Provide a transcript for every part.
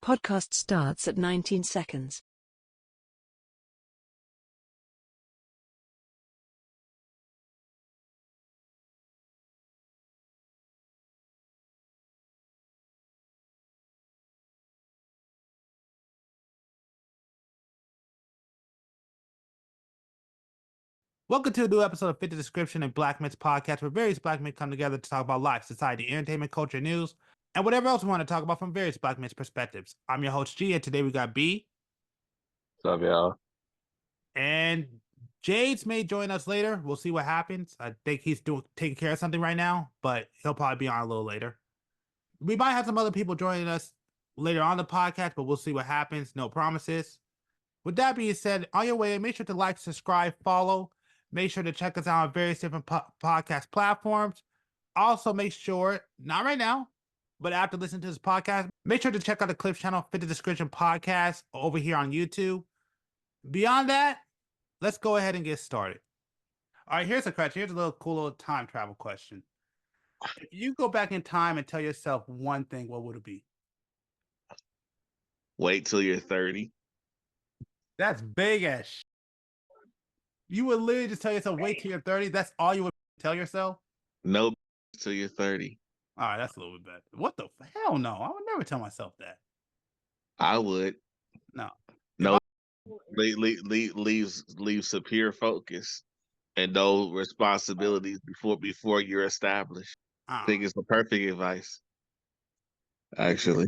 Podcast starts at 19 seconds. Welcome to a new episode of Fit the Description and Black Men's Podcast, where various black men come together to talk about life, society, entertainment, culture, news, and whatever else we want to talk about from various black men's perspectives. I'm your host, G, and today we got B. What's up, y'all? And Jades may join us later. We'll see what happens. I think he's taking care of something right now, but he'll probably be on a little later. We might have some other people joining us later on the podcast, but we'll see what happens. No promises. With that being said, on your way, make sure to like, subscribe, follow. Make sure to check us out on various different podcast platforms. Also, make sure, not right now, but after listening to this podcast, make sure to check out the Clips channel, Fit the Description Podcast, over here on YouTube. Beyond that, let's go ahead and get started. All right, here's a question. Here's a little cool little time travel question. If you go back in time and tell yourself one thing, what would it be? Wait till you're 30. That's big as shit. You would literally just tell yourself, wait till you're 30. That's all you would tell yourself? No, till you're 30. All right, that's a little bit better. What the hell? No, I would never tell myself that. I would. No. Leave superior focus and no responsibilities before you're established. I think it's the perfect advice. Actually,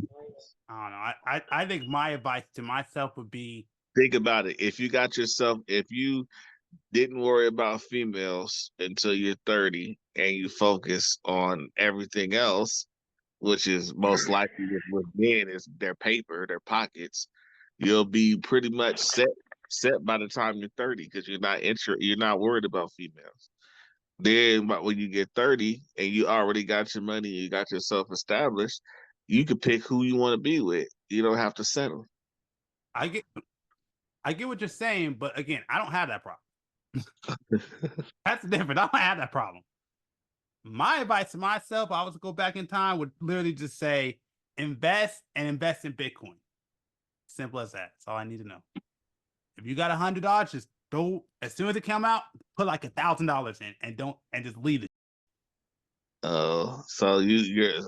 I don't know. I think my advice to myself would be, think about it. If you didn't worry about females until you're 30 and you focus on everything else, which is most likely with men is their paper, their pockets, you'll be pretty much set by the time you're 30 because you're not worried about females. Then when you get 30 and you already got your money, you got yourself established, you can pick who you want to be with. You don't have to settle. I get what you're saying, but again, I don't have that problem. That's different. I don't have that problem. My advice to myself, I was to go back in time, would literally just say invest in Bitcoin. Simple as that. That's all I need to know. If you got $100, just go as soon as it come out, put like $1,000 in and just leave it. Oh, so you're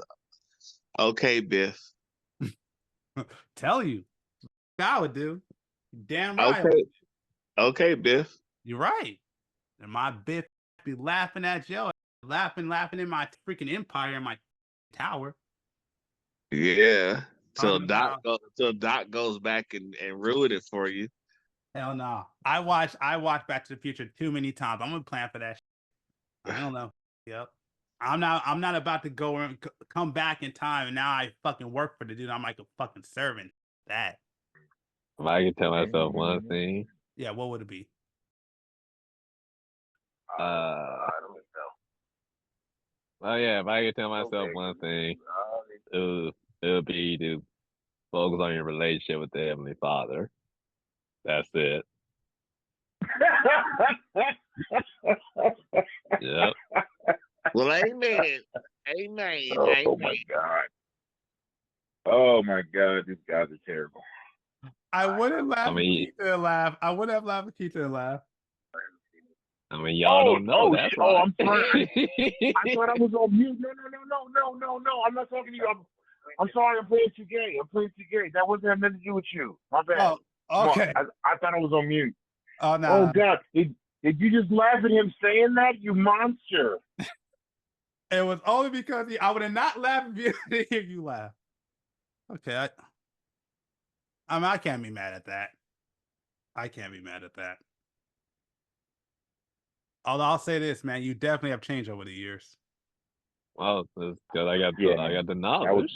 okay, Biff. Tell you, I would do. Damn right. Okay, Biff. You're right. And my Biff be laughing at Joe, laughing in my freaking empire in my tower. Yeah. Till Doc goes back and ruin it for you. Hell no. I watched Back to the Future too many times. I'm gonna plan for that shit. I don't know. Yep. I'm not about to go and come back in time and now I fucking work for the dude. I'm like a fucking servant. That. If I could tell myself one thing. Yeah, what would it be? If I could tell myself one thing, it would be to focus on your relationship with the Heavenly Father. That's it. Yep. Well, amen. Oh my God. Oh my God, these guys are terrible. I wouldn't laugh if Keita laugh. I would have laughed if Keita laugh. I mean, y'all don't know that. I'm sorry. I thought I was on mute. No. I'm not talking to you. I'm sorry. I'm playing too gay. That wasn't having nothing to do with you. My bad. Oh, okay. I thought I was on mute. Oh no. Oh God. Did you just laugh at him saying that? You monster. It was only because I would have not laughed if you laugh. Okay. I can't be mad at that. Although I'll say this, man, you definitely have changed over the years. Well, because I got the knowledge.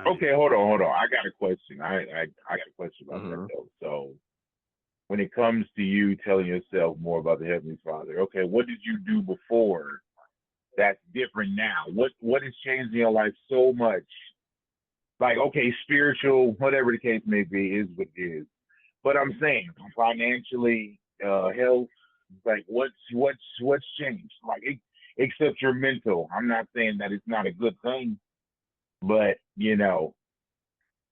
Okay, hold on. I got a question. I got a question about that though. So, when it comes to you telling yourself more about the Heavenly Father, okay, what did you do before that's different now? What has changed in your life so much? Like, okay, spiritual, whatever the case may be, is what it is. But I'm saying financially, health, like what's changed? Like except your mental. I'm not saying that it's not a good thing, but you know,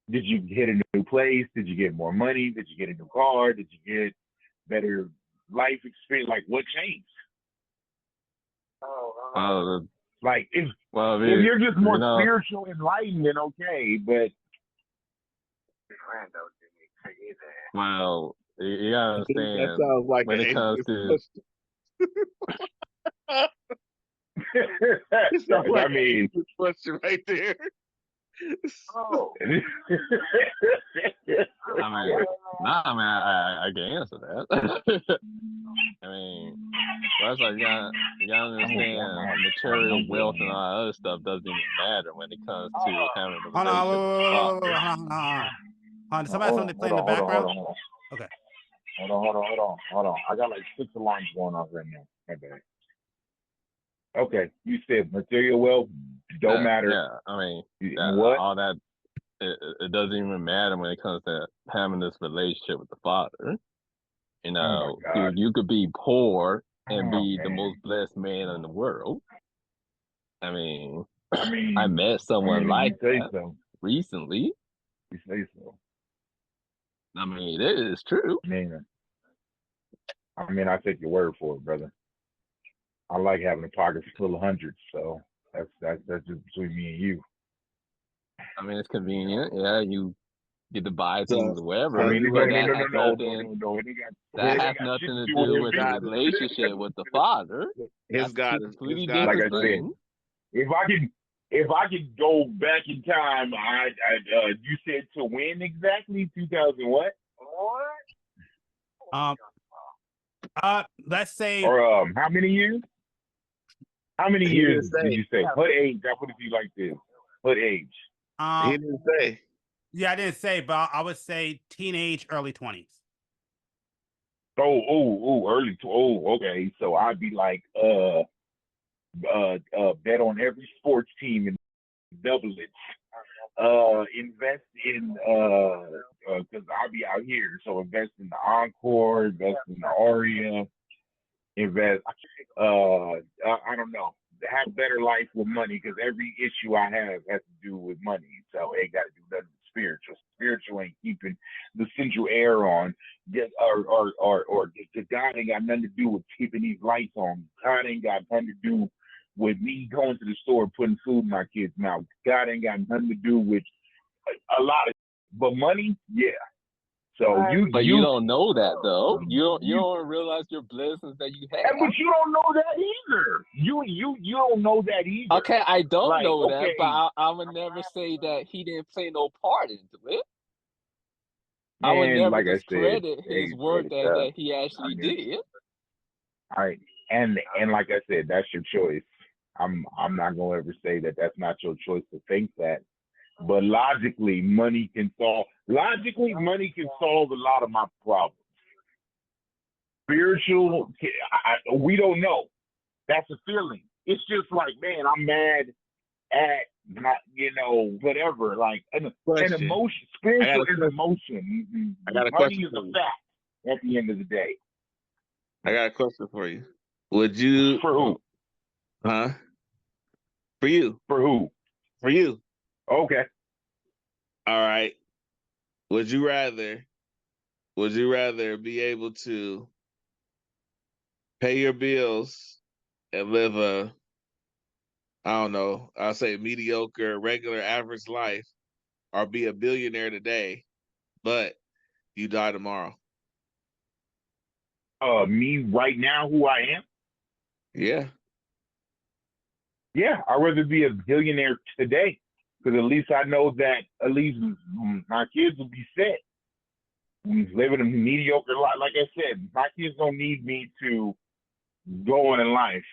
did you hit a new place? Did you get more money? Did you get a new car? Did you get better life experience? Like, what changed? Like, if you're just more spiritual, enlightened, then okay, but well, you gotta understand That sounds like when an it comes to I mean, question right there. I can answer that. I mean, well, that's like you gotta understand material wealth and all that other stuff doesn't even matter when it comes to having a relationship with the Father. Hold on, somebody has something to play in the background? Okay. Hold on. I got like 6 alarms going off right now. My bad. Okay, you said material wealth don't matter. Yeah, I mean, what? All that, it doesn't even matter when it comes to having this relationship with the Father. You know, dude, you could be poor and be the most blessed man in the world. I mean, I met someone like that recently. You say so. I mean, it is true. I mean, I take your word for it, brother. I like having a pocket full of hundreds, so that's just between me and you. I mean, it's convenient. Yeah, you get to buy things or whatever. I mean, that has nothing to do with the relationship with the Father. His God is like I said. If I could go back in time, you said to when exactly? 2000 what? Let's say. Or how many years? How many years did you say? What age? I put it to you like this. What age? He didn't say. Yeah, I didn't say, but I would say teenage, early 20s. Early. Okay. So I'd be like, bet on every sports team and double it. Invest in because I'll be out here, so invest in the Encore, invest in the Aria, invest. I don't know. Have better life with money, because every issue I have has to do with money. So it got to do nothing with spiritual. Spiritual ain't keeping the central air on. Or God ain't got nothing to do with keeping these lights on. God ain't got nothing to do with me going to the store and putting food in my kids' mouth. God ain't got nothing to do with a lot of, but money, yeah. So you don't know that though. You don't realize your blessings that you have. But you don't know that either. You don't know that either. Okay, I don't know that, but I would never say that he didn't play no part into it. I would never discredit his work that he actually did. All right, and like I said, that's your choice. I'm not gonna ever say that that's not your choice to think that. But logically, money can solve a lot of my problems. Spiritual, we don't know. That's a feeling. It's just like, man, I'm mad at, whatever. Like an emotion. Spiritual is emotion. Money is a fact at the end of the day. I got a question for you. Would you? For who? Huh? For you. For who? For you. Okay. All right. Would you rather be able to pay your bills and live a, I don't know, I'll say mediocre, regular, average life, or be a billionaire today, but you die tomorrow? Me right now, who I am? Yeah. Yeah, I'd rather be a billionaire today, because at least I know that at least my kids will be set. Living a mediocre life, like I said, my kids don't need me to go on in life,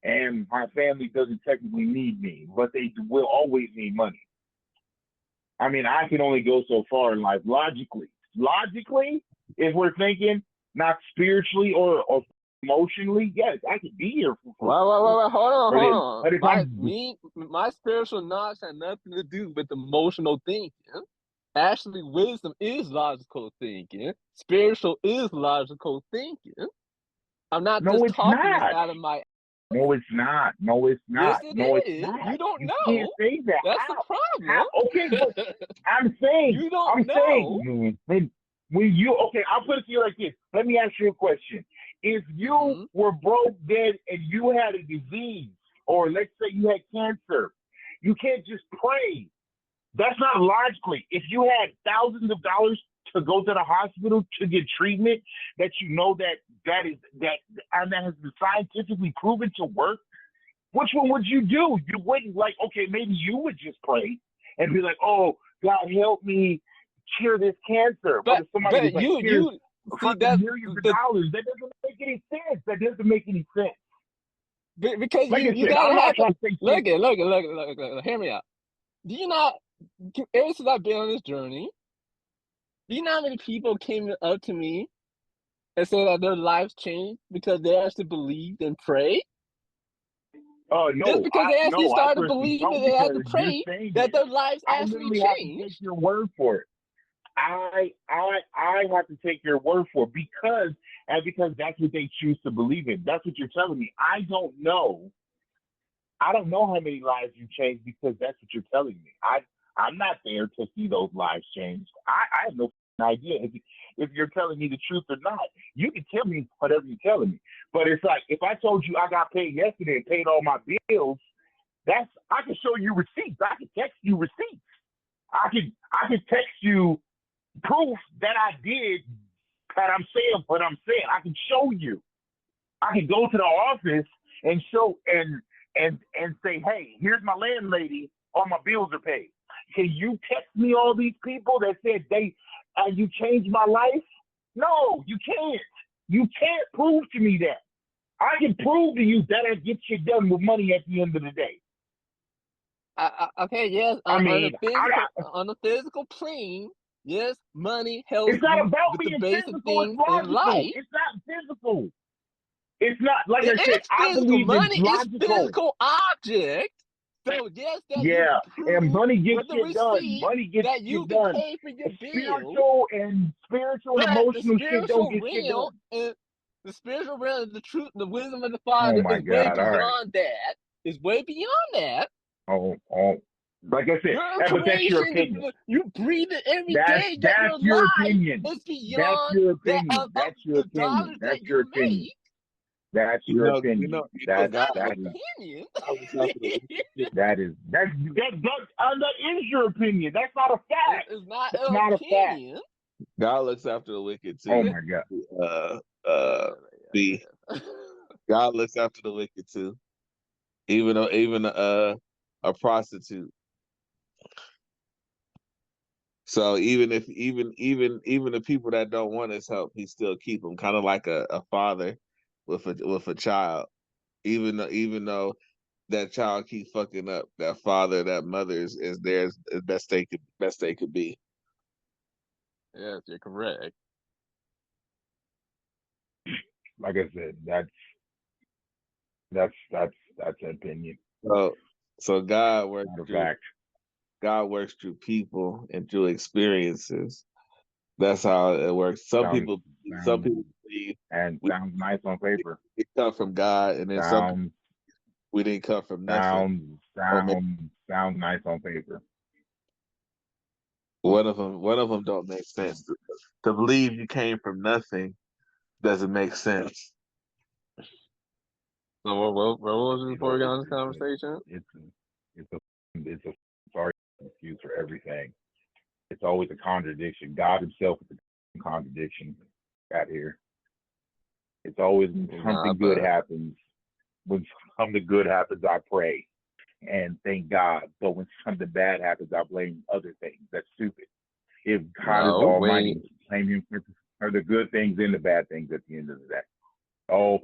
and my family doesn't technically need me, but they will always need money. I mean, I can only go so far in life logically, if we're thinking not spiritually or emotionally, yes, I could be here for. Wait, hold on. My spiritual knowledge had nothing to do with emotional thinking. Actually, wisdom is logical thinking. Spiritual is logical thinking. I'm not just talking this out of my No, it's not. No, it's not. Yes, it No, it's is. not. You don't You know. can't say that. That's How? the problem. How? Okay, but I'm saying. You don't know. Saying, when you, okay, I'll put it to you like this. Let me ask you a question. If you were broke, dead, and you had a disease, or let's say you had cancer, you can't just pray. That's not logically. If you had thousands of dollars to go to the hospital to get treatment, that you know that has been scientifically proven to work, which one would you do? You wouldn't, like, okay, maybe you would just pray and be like, oh, God, help me cure this cancer. But if somebody was like, here's millions of dollars, that doesn't make any sense. That doesn't make any sense. Because like you gotta have to look at, hear me out. Do you not, ever since I've been on this journey, do you know how many people came up to me and said that their lives changed because they actually believed and prayed? No. Just because they actually started believing and they had to pray that their lives actually changed. I have to take your word for it. I have to take your word for it because that's what they choose to believe in. That's what you're telling me. I don't know how many lives you changed because that's what you're telling me. I'm not there to see those lives change. I have no idea if you're telling me the truth or not. You can tell me whatever you're telling me. But it's like, if I told you I got paid yesterday and paid all my bills, I can show you receipts. I can text you receipts. I can text you proof that I did, that I'm saying what I'm saying. I can show you. I can go to the office and show and say, hey, here's my landlady, all my bills are paid. Can you text me all these people that said you changed my life? No, you can't. You can't prove to me that. I can prove to you that I get you done with money at the end of the day. Okay, yes. On the physical plane, yes, money helps. It's not about with being the basic physical. things It's logical. in life. It's not physical. It's not, like I said, I believe money it's logical. is physical object. So yes, that yeah, and money gets you done. Money gets that you you done. can pay for your Spiritual and emotional shit don't get you done. And the spiritual realm, the truth, the wisdom of the Father is way beyond that. Is way beyond that. Oh, like I said, but that's your opinion. You breathe it every day. That's your opinion. It's beyond that's your opinion. That's your opinion. That's your opinion. That's your opinion. That's opinion. That is your opinion. That's not a fact. It's not That's an not opinion. A fact. God looks after the wicked too. Oh my God. God looks after the wicked too. Even a prostitute. So even the people that don't want his help, he still keep them, kind of like a father with a child. Even though that child keep fucking up, that father, that mother is there as best they could be. Yes, you're correct. Like I said, that's an opinion. So God works through people and through experiences. That's how it works. Some people believe, and sounds nice on paper. It come from God, and then some we didn't come from nothing. Sounds nice on paper. One of them don't make sense. To believe you came from nothing doesn't make sense. So what was it before we got on this conversation? It's a sorry excuse for everything. It's always a contradiction. God himself is a contradiction out here. It's always when something good happens. When something good happens, I pray and thank God. But when something bad happens, I blame other things. That's stupid. If God is almighty, blame him for the good things and the bad things at the end of the day. But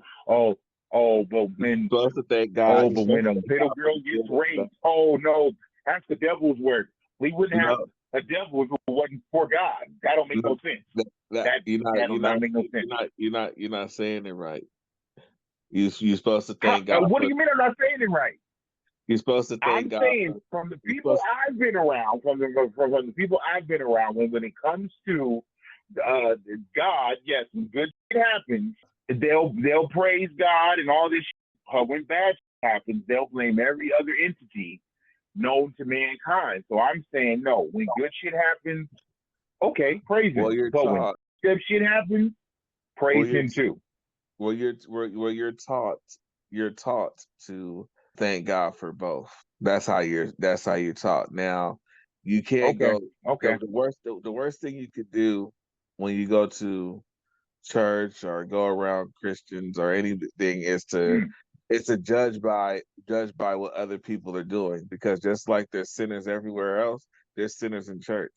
when supposed to thank God. but when a little girl gets raped, oh no, that's the devil's work. We wouldn't have a devil if it wasn't for God. That don't make no sense. You're not saying it right. You're supposed to thank God. What do you mean I'm not saying it right? You're supposed to thank God. I'm saying from the people I've been around, when it comes to God, yes, when good shit happens, they'll praise God and all this shit. when bad happens, they'll blame every other entity known to mankind. So I'm saying no. When good shit happens, okay, praise him. Well, you're But when taught. good shit happens, praise Well, him too. you're taught to thank God for both. That's how you're taught. Now, you can't Okay, go. okay. The worst thing you could do when you go to church or go around Christians or anything is to judge by what other people are doing, because just like there's sinners everywhere else, there's sinners in church.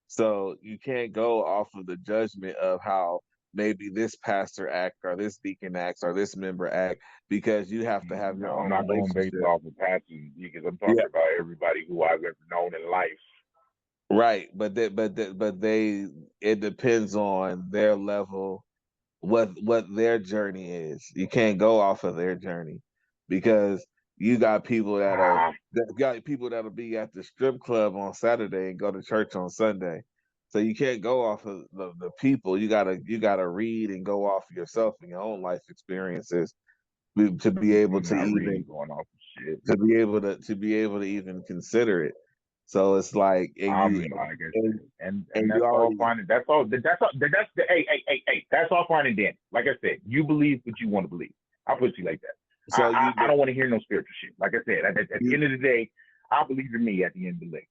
So you can't go off of the judgment of how maybe this pastor act or this deacon acts or this member act, because you have to have your No, I'm own not going based relationship. off of pastors because I'm talking Yeah, about everybody who I've ever known in life. right. It depends on their level, what their journey is. You can't go off of their journey, because you got people that'll be at the strip club on Saturday and go to church on Sunday. So you can't go off of the people. You gotta read and go off of yourself and your own life experiences to be able I'm to not really even going off of shit. to be able to even consider it. So it's like, I'm like I and, said, and and that's you all already fine. That's all. Hey. That's all fine and dandy. Like I said, you believe what you want to believe. I'll put you like that. so you I don't want to hear no spiritual shit. Like I said, at the you end of the day, I believe in me. At the end of the day,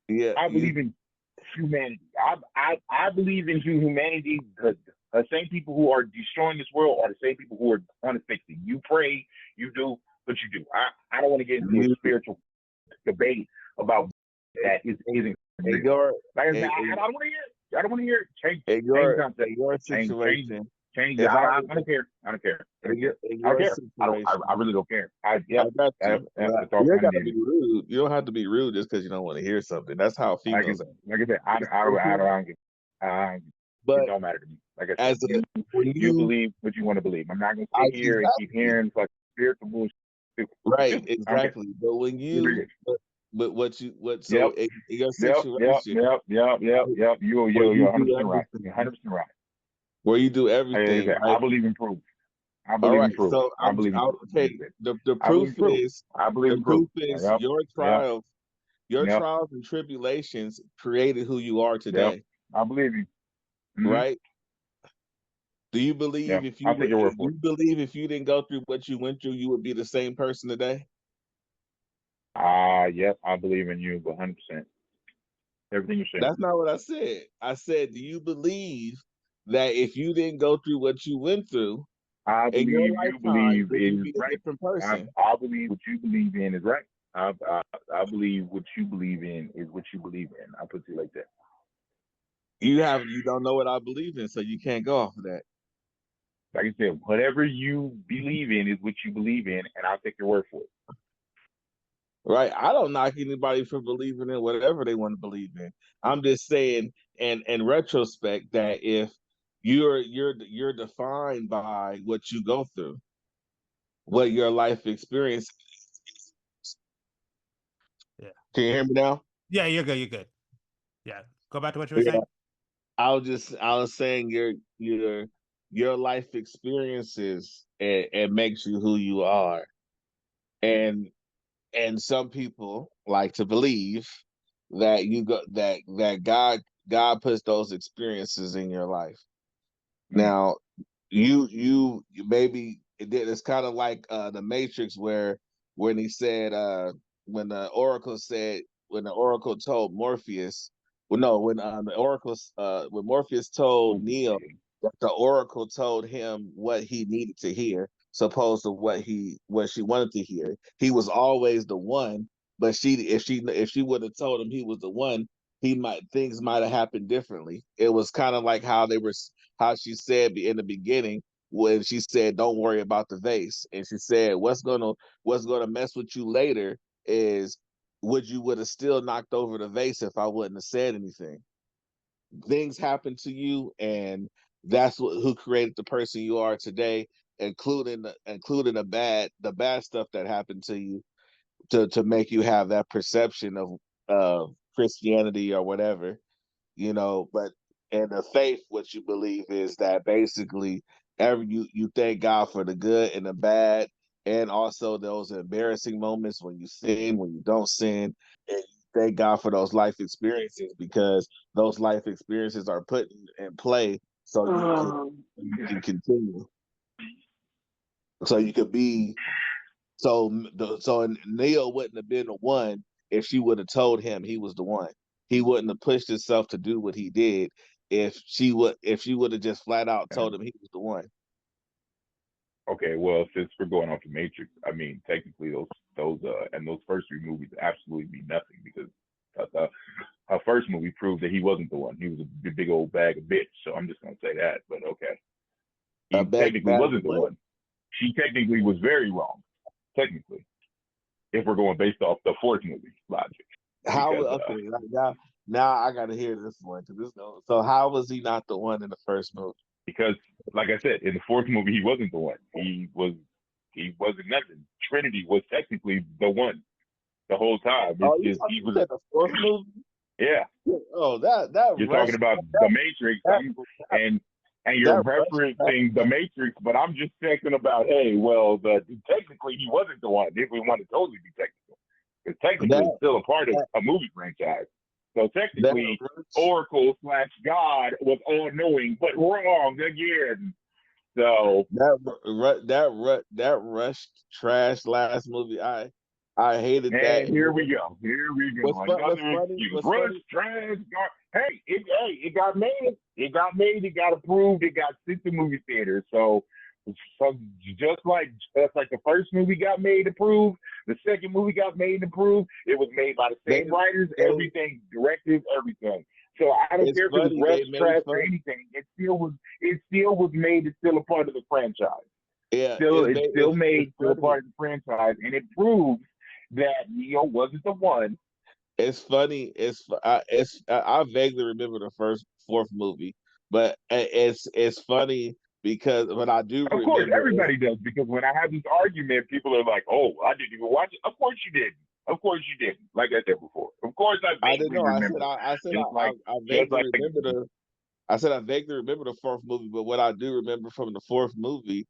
yeah I you believe in humanity. I believe in humanity. The same people who are destroying this world are the same people who are on to fix it. You pray, you do what you do. I don't want to get into a you spiritual debate about that isn't in real. your Like I said, in, I don't want to hear it. I don't want to hear it. Change the concept. in your Change situation, change it. if I I was don't care. I don't care. I don't care. in I don't your care. situation, I really don't care. I got you. That's all You don't fine and got to be dandy. rude. You don't have to be rude just because you don't want to hear something. That's how females are. Like I said, it But don't matter to me. Like I said, as a when you you believe what you want to believe. I'm not gonna sit here and keep exactly hearing fucking spiritual bullshit. right, Stupid. I don't care. exactly. But when you but what so Yep. in your situation You're 100% right. You're 100% right. where you do Like I everything said, right. I believe in proof. I All believe in right, proof. so I believe in I'll proof. Like take I said, the I believe proof in proof. is I believe the in proof. proof is Yep. Yep. your Yep. trials and tribulations created who you are Yep. today, I believe you. Mm-hmm. right? Do you believe Yeah. I'll take your word for it. if you didn't go through what you went through, you would be the same person today? Yep. I believe in you 100%. Everything you're saying. That's not what I said. I said, do you believe that if you didn't go through what you went through I in your believe you lifetime, believe would you is be a right. different person? I believe what you believe in is right. I believe what you believe in is what you believe in. I put it like that. You don't know what I believe in, so you can't go off of that. Like I said, whatever you believe in is what you believe in, and I'll take your word for it. Right? I don't knock anybody for believing in whatever they want to believe in. I'm just saying, in retrospect, that if you're defined by what you go through, what your life experience. Yeah. Can you hear me now? Yeah, you're good. You're good. Yeah. Go back to what you were Yeah. saying. I was saying your life experiences, it makes you who you are. And some people like to believe that God puts those experiences in your life. Now, you maybe it's kind of like the Matrix, where when he said when the oracle told Morpheus, well, no, when Morpheus told Neo that the oracle told him what he needed to hear, supposed to what she wanted to hear. He was always the one, but if she would have told him he was the one, things might have happened differently. It was kind of like how she said in the beginning, when she said, "Don't worry about the vase," and she said, "What's gonna mess with you later is would have still knocked over the vase if I wouldn't have said anything." Things happen to you, and that's who created the person you are today, including the bad stuff that happened to you to make you have that perception of Christianity or whatever. But in the faith, what you believe is that basically you thank God for the good and the bad, and also those embarrassing moments when you sin, when you don't sin, and thank God for those life experiences, because those life experiences are put in play so you can continue. So you could be so Neo wouldn't have been the one if she would have told him he was the one. He wouldn't have pushed himself to do what he did if she would have just flat out told him he was the one. Okay, well, since we're going off the Matrix, I mean, technically those and those first three movies absolutely mean nothing, because her first movie proved that he wasn't the one. He was a big old bag of bitch. So I'm just gonna say that. But okay, he technically wasn't the one. She technically was very wrong. Technically, if we're going based off the fourth movie logic. How okay now I got to hear this one, because this goes. So how was he not the one in the first movie? Because, like I said, in the fourth movie, he wasn't the one. He wasn't nothing. Trinity was technically the one the whole time. It's just he was the fourth movie. Yeah. Oh, that you're talking about the Matrix, and you're referencing the Matrix, but I'm just thinking about, hey, well, technically he wasn't the one. If we want to totally be technical, because technically it's still a part of a movie franchise. So technically, Oracle / God was all knowing, but wrong again. So that rushed trash last movie, I hated that. And here we go. What's funny? Rush, trash, God. Hey, it got made. It got made. It got approved. It got sent to movie theaters. So just like the first movie got made approved, the second movie got made approved. It was made by the same writers, everything, directed, everything. So I don't care if it was rush, trash, or anything. It still was made. It's still a part of the franchise. Yeah, it's still a part of the franchise, and it proves that Neo wasn't the one. It's funny. I vaguely remember the fourth movie, but it's funny because when I do, of course, everybody does, because when I have this argument, people are like, "Oh, I didn't even watch it." Of course you didn't. Of course you didn't. Like I said before. Of course I didn't know. Remember. I said I vaguely remember the fourth movie, but what I do remember from the fourth movie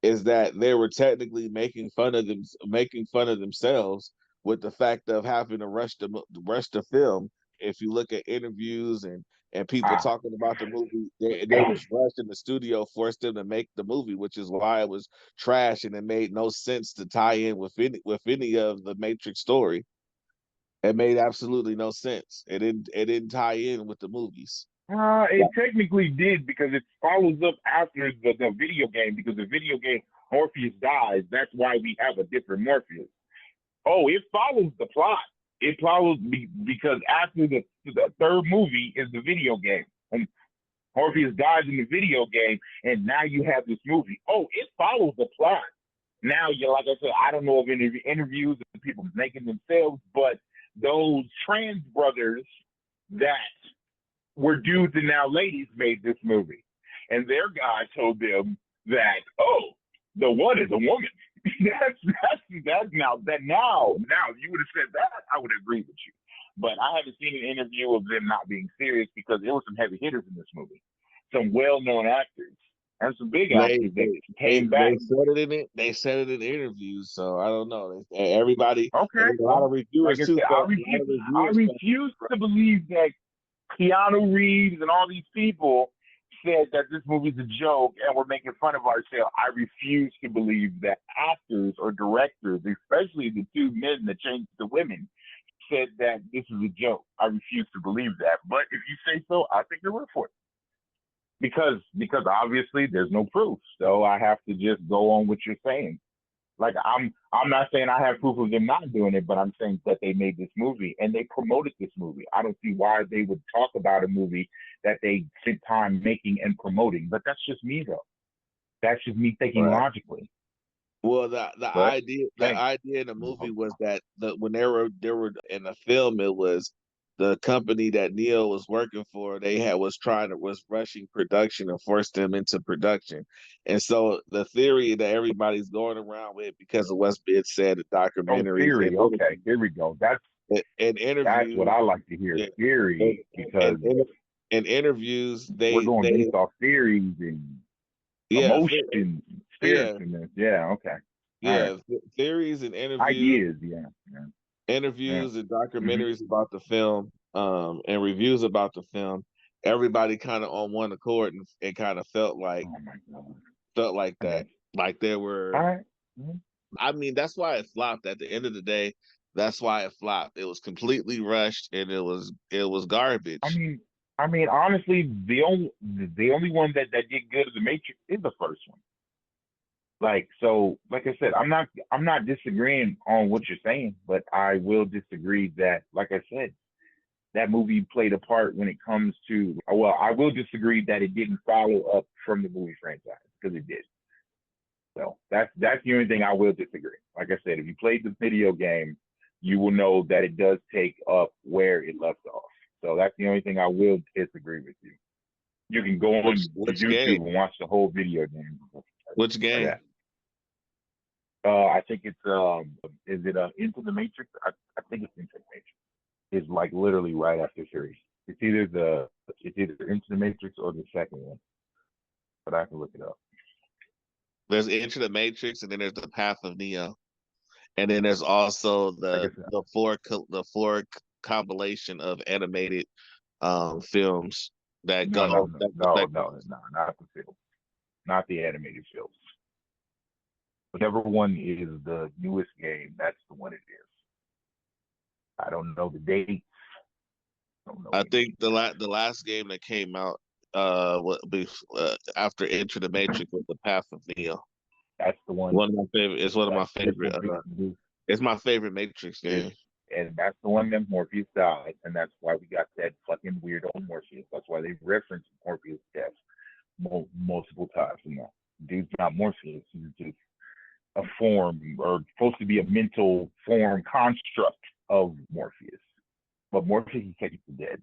is that they were technically making fun of themselves with the fact of having to rush the film. If you look at interviews and people talking about the movie, they was rushed in the studio, forced them to make the movie, which is why it was trash and it made no sense to tie in with any of the Matrix story. It made absolutely no sense. It didn't tie in with the movies. It technically did, because it follows up after the video game, because the video game Morpheus dies. That's why we have a different Morpheus. Oh, it follows the plot. It follows because after the third movie is the video game. And Morpheus dies in the video game, and now you have this movie. Oh, it follows the plot. Now, like I said, I don't know of any interviews of people making themselves, but those trans brothers that were dudes and now ladies made this movie, and their guy told them that, oh, the one is a woman. that's now if you would have said that, I would agree with you. But I haven't seen an interview of them not being serious, because there were some heavy hitters in this movie, some well-known actors and some big actors that came back. They said it in interviews, so I don't know. Everybody, okay, a lot of reviewers like too. I refuse to believe that Keanu Reeves and all these people said that this movie's a joke and we're making fun of ourselves. I refuse to believe that actors or directors, especially the two men that changed to women, said that this is a joke. I refuse to believe that. But if you say so, I'll take your word for it. Because obviously there's no proof. So I have to just go on what you're saying. Like, I'm not saying I have proof of them not doing it, but I'm saying that they made this movie and they promoted this movie. I don't see why they would talk about a movie that they spent time making and promoting. But that's just me, though. That's just me thinking logically. Well, the idea in the movie was that when they were in the film, it was the company that Neo was working for. They was rushing production and forced them into production. And so the theory that everybody's going around with, because of what's being said in documentaries. Oh, theory. Okay, here we go. That's what I like to hear. Theory, because in interviews we're going based off theories and emotion, spiritualness. Yeah, okay. Yeah, theories and ideas. Yeah. interviews and documentaries about the film, and reviews about the film. Everybody kind of on one accord, and kind of felt like Oh my God. that. Like there were. All right. I mean, that's why it flopped. At the end of the day, that's why it flopped. It was completely rushed, and it was garbage. I mean, honestly, the only one that did good as the Matrix is the first one. Like I said, I'm not disagreeing on what you're saying, but I will disagree that, like I said, that movie played a part when it comes to. Well, I will disagree that it didn't follow up from the movie franchise, because it did. So that's the only thing I will disagree. Like I said, if you played the video game, you will know that it does take up where it left off. So that's the only thing I will disagree with you. You can go on which YouTube game? and watch the whole video game. Which game? I think it's is it Into the Matrix? I think it's Into the Matrix. It's like literally right after 3. It's either Into the Matrix or the second one. But I can look it up. There's Into the Matrix, and then there's the Path of Neo, and then there's also the four compilation of animated films that No, go. not the film, not the animated films. Whatever one is the newest game, that's the one it is. I don't know the dates. I think the last game that came out after Enter the Matrix was the Path of Neo. That's the one. One of my favorite. It's one of my favorite. It's my favorite Matrix game. And that's the one that Morpheus died, and that's why we got that fucking weird old Morpheus. That's why they referenced Morpheus' death multiple times. You know, dude's not Morpheus. He's just a form, or supposed to be a mental form construct of Morpheus. But Morpheus is technically dead.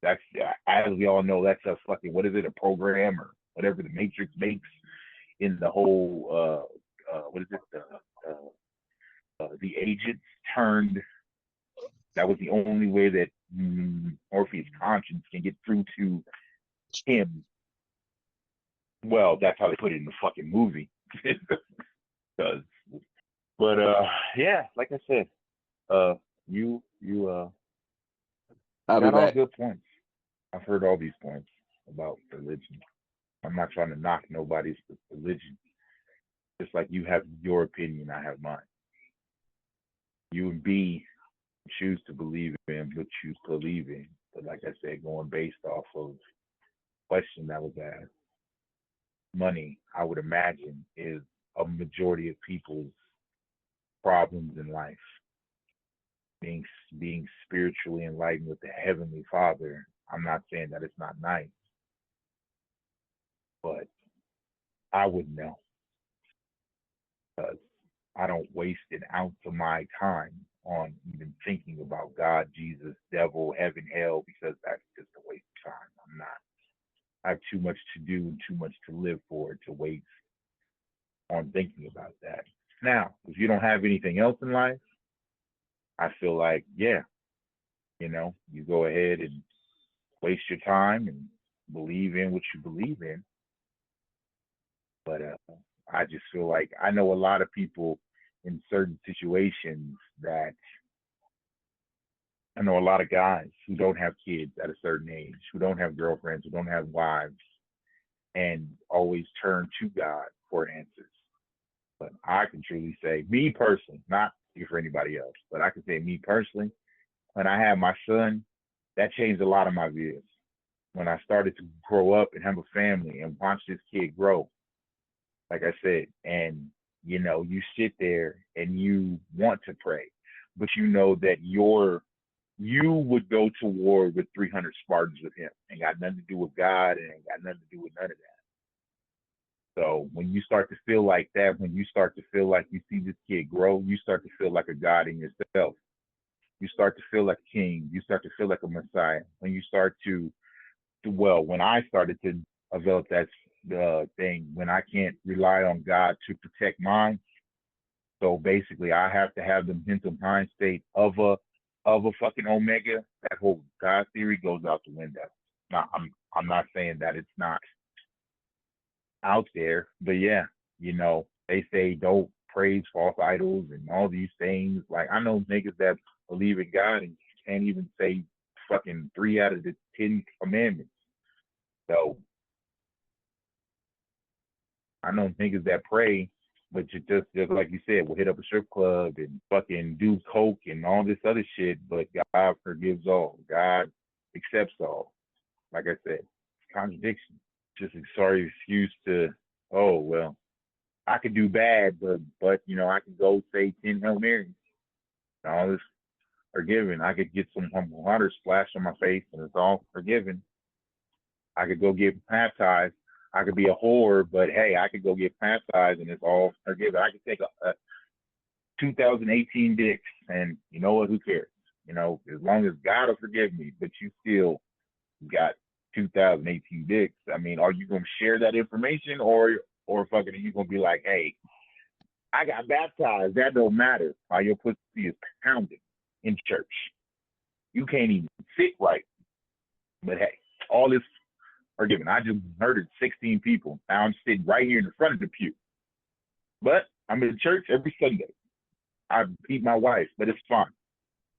That's, as we all know, that's a fucking, what is it, a program or whatever the Matrix makes in the whole, what is it, the agents turned. That was the only way that Morpheus' conscience can get through to him. Well, that's how they put it in the fucking movie. But yeah, like I said, you I'll got be all back. good points. I've heard all these points about religion. I'm not trying to knock nobody's religion. Just like you have your opinion, I have mine. You and B choose to believe in what you believe in. But like I said, going based off of question that was asked, money, I would imagine, is a majority of people's problems in life. Being spiritually enlightened with the Heavenly Father, I'm not saying that it's not nice, but I wouldn't know, because I don't waste an ounce of my time on even thinking about God, Jesus, devil, heaven, hell, because that's just a waste of time. I'm not. I have too much to do and too much to live for to waste on thinking about that. Now, if you don't have anything else in life, I feel like, yeah, you go ahead and waste your time and believe in what you believe in. But I just feel like I know a lot of people in certain situations that I know a lot of guys who don't have kids at a certain age, who don't have girlfriends, who don't have wives, and always turn to God for answers. But I can truly say, me personally, not for anybody else, but I can say me personally, when I had my son, that changed a lot of my views. When I started to grow up and have a family and watch this kid grow, like I said, and you sit there and you want to pray, but you know that you would go to war with 300 Spartans with him. Ain't got nothing to do with God, and ain't got nothing to do with none of that. So when you start to feel like that, when you start to feel like you see this kid grow, you start to feel like a God in yourself. You start to feel like a king. You start to feel like a Messiah. When you start when I started to develop that thing, when I can't rely on God to protect mine, so basically I have to have the mental mind state of a fucking Omega. That whole God theory goes out the window. Now, I'm not saying that it's not out there, but yeah, they say don't praise false idols and all these things. Like, I know niggas that believe in God and can't even say fucking 3 out of the 10 commandments. So I know niggas that pray, but you just like you said, will hit up a strip club and fucking do coke and all this other shit. But God forgives all. God accepts all. Like I said, it's contradiction. Just a sorry excuse to, oh well, I could do bad, but you know, I could go say 10 Hail Marys. All this forgiven. I could get some water splashed on my face and it's all forgiven. I could go get baptized. I could be a whore, but hey, I could go get baptized and it's all forgiven. I could take a 2018 dicks and you know what, who cares? You know, as long as God will forgive me, but you still got 2018 dicks. I mean, are you gonna share that information or fucking are you gonna be like, hey, I got baptized, that don't matter. While your pussy is pounding in church. You can't even sit right. But hey, all this forgiven. I just murdered 16 people. Now I'm sitting right here in the front of the pew. But I'm in church every Sunday. I beat my wife, but it's fine.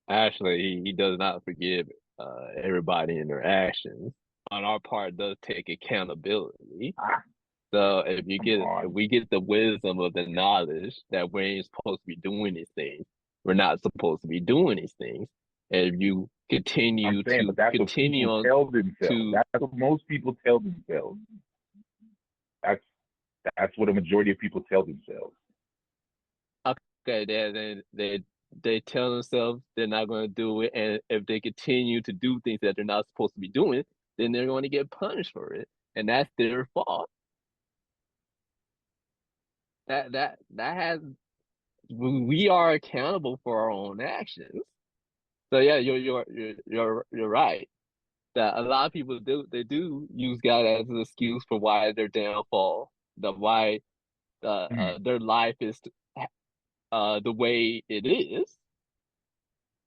Actually, he does not forgive everybody in their actions. On our part, does take accountability. So if we get the wisdom of the knowledge that we ain't supposed to be doing these things, we're not supposed to be doing these things. And if you continue to continue on to, that's what most people tell themselves. That's what a majority of people tell themselves. Okay, they tell themselves they're not going to do it, and if they continue to do things that they're not supposed to be doing, then they're going to get punished for it, and that's their fault. That has, we are accountable for our own actions. So yeah, you're right. That a lot of people do use God as an excuse for why their downfall, why their life is the way it is.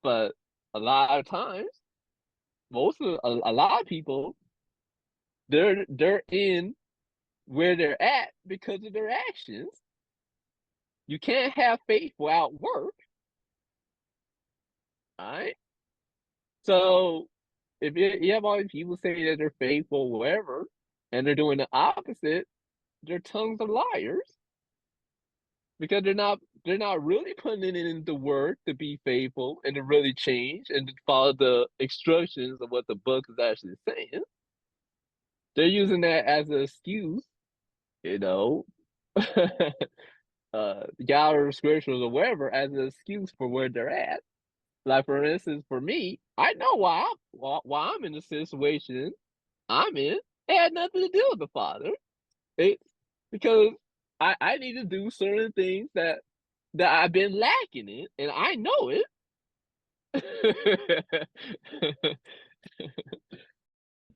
But a lot of times, a lot of people, they're in where they're at because of their actions. You can't have faith without work. All right. So if you have all these people saying that they're faithful, whatever, and they're doing the opposite, their tongues are liars because they're not really putting it in the work to be faithful and to really change and to follow the instructions of what the book is actually saying. They're using that as an excuse, you know, God or scriptures or whatever as an excuse for where they're at. Like for instance, for me, I know why I'm in the situation I'm in. It had nothing to do with the Father. It's because I need to do certain things that I've been lacking in, and I know it.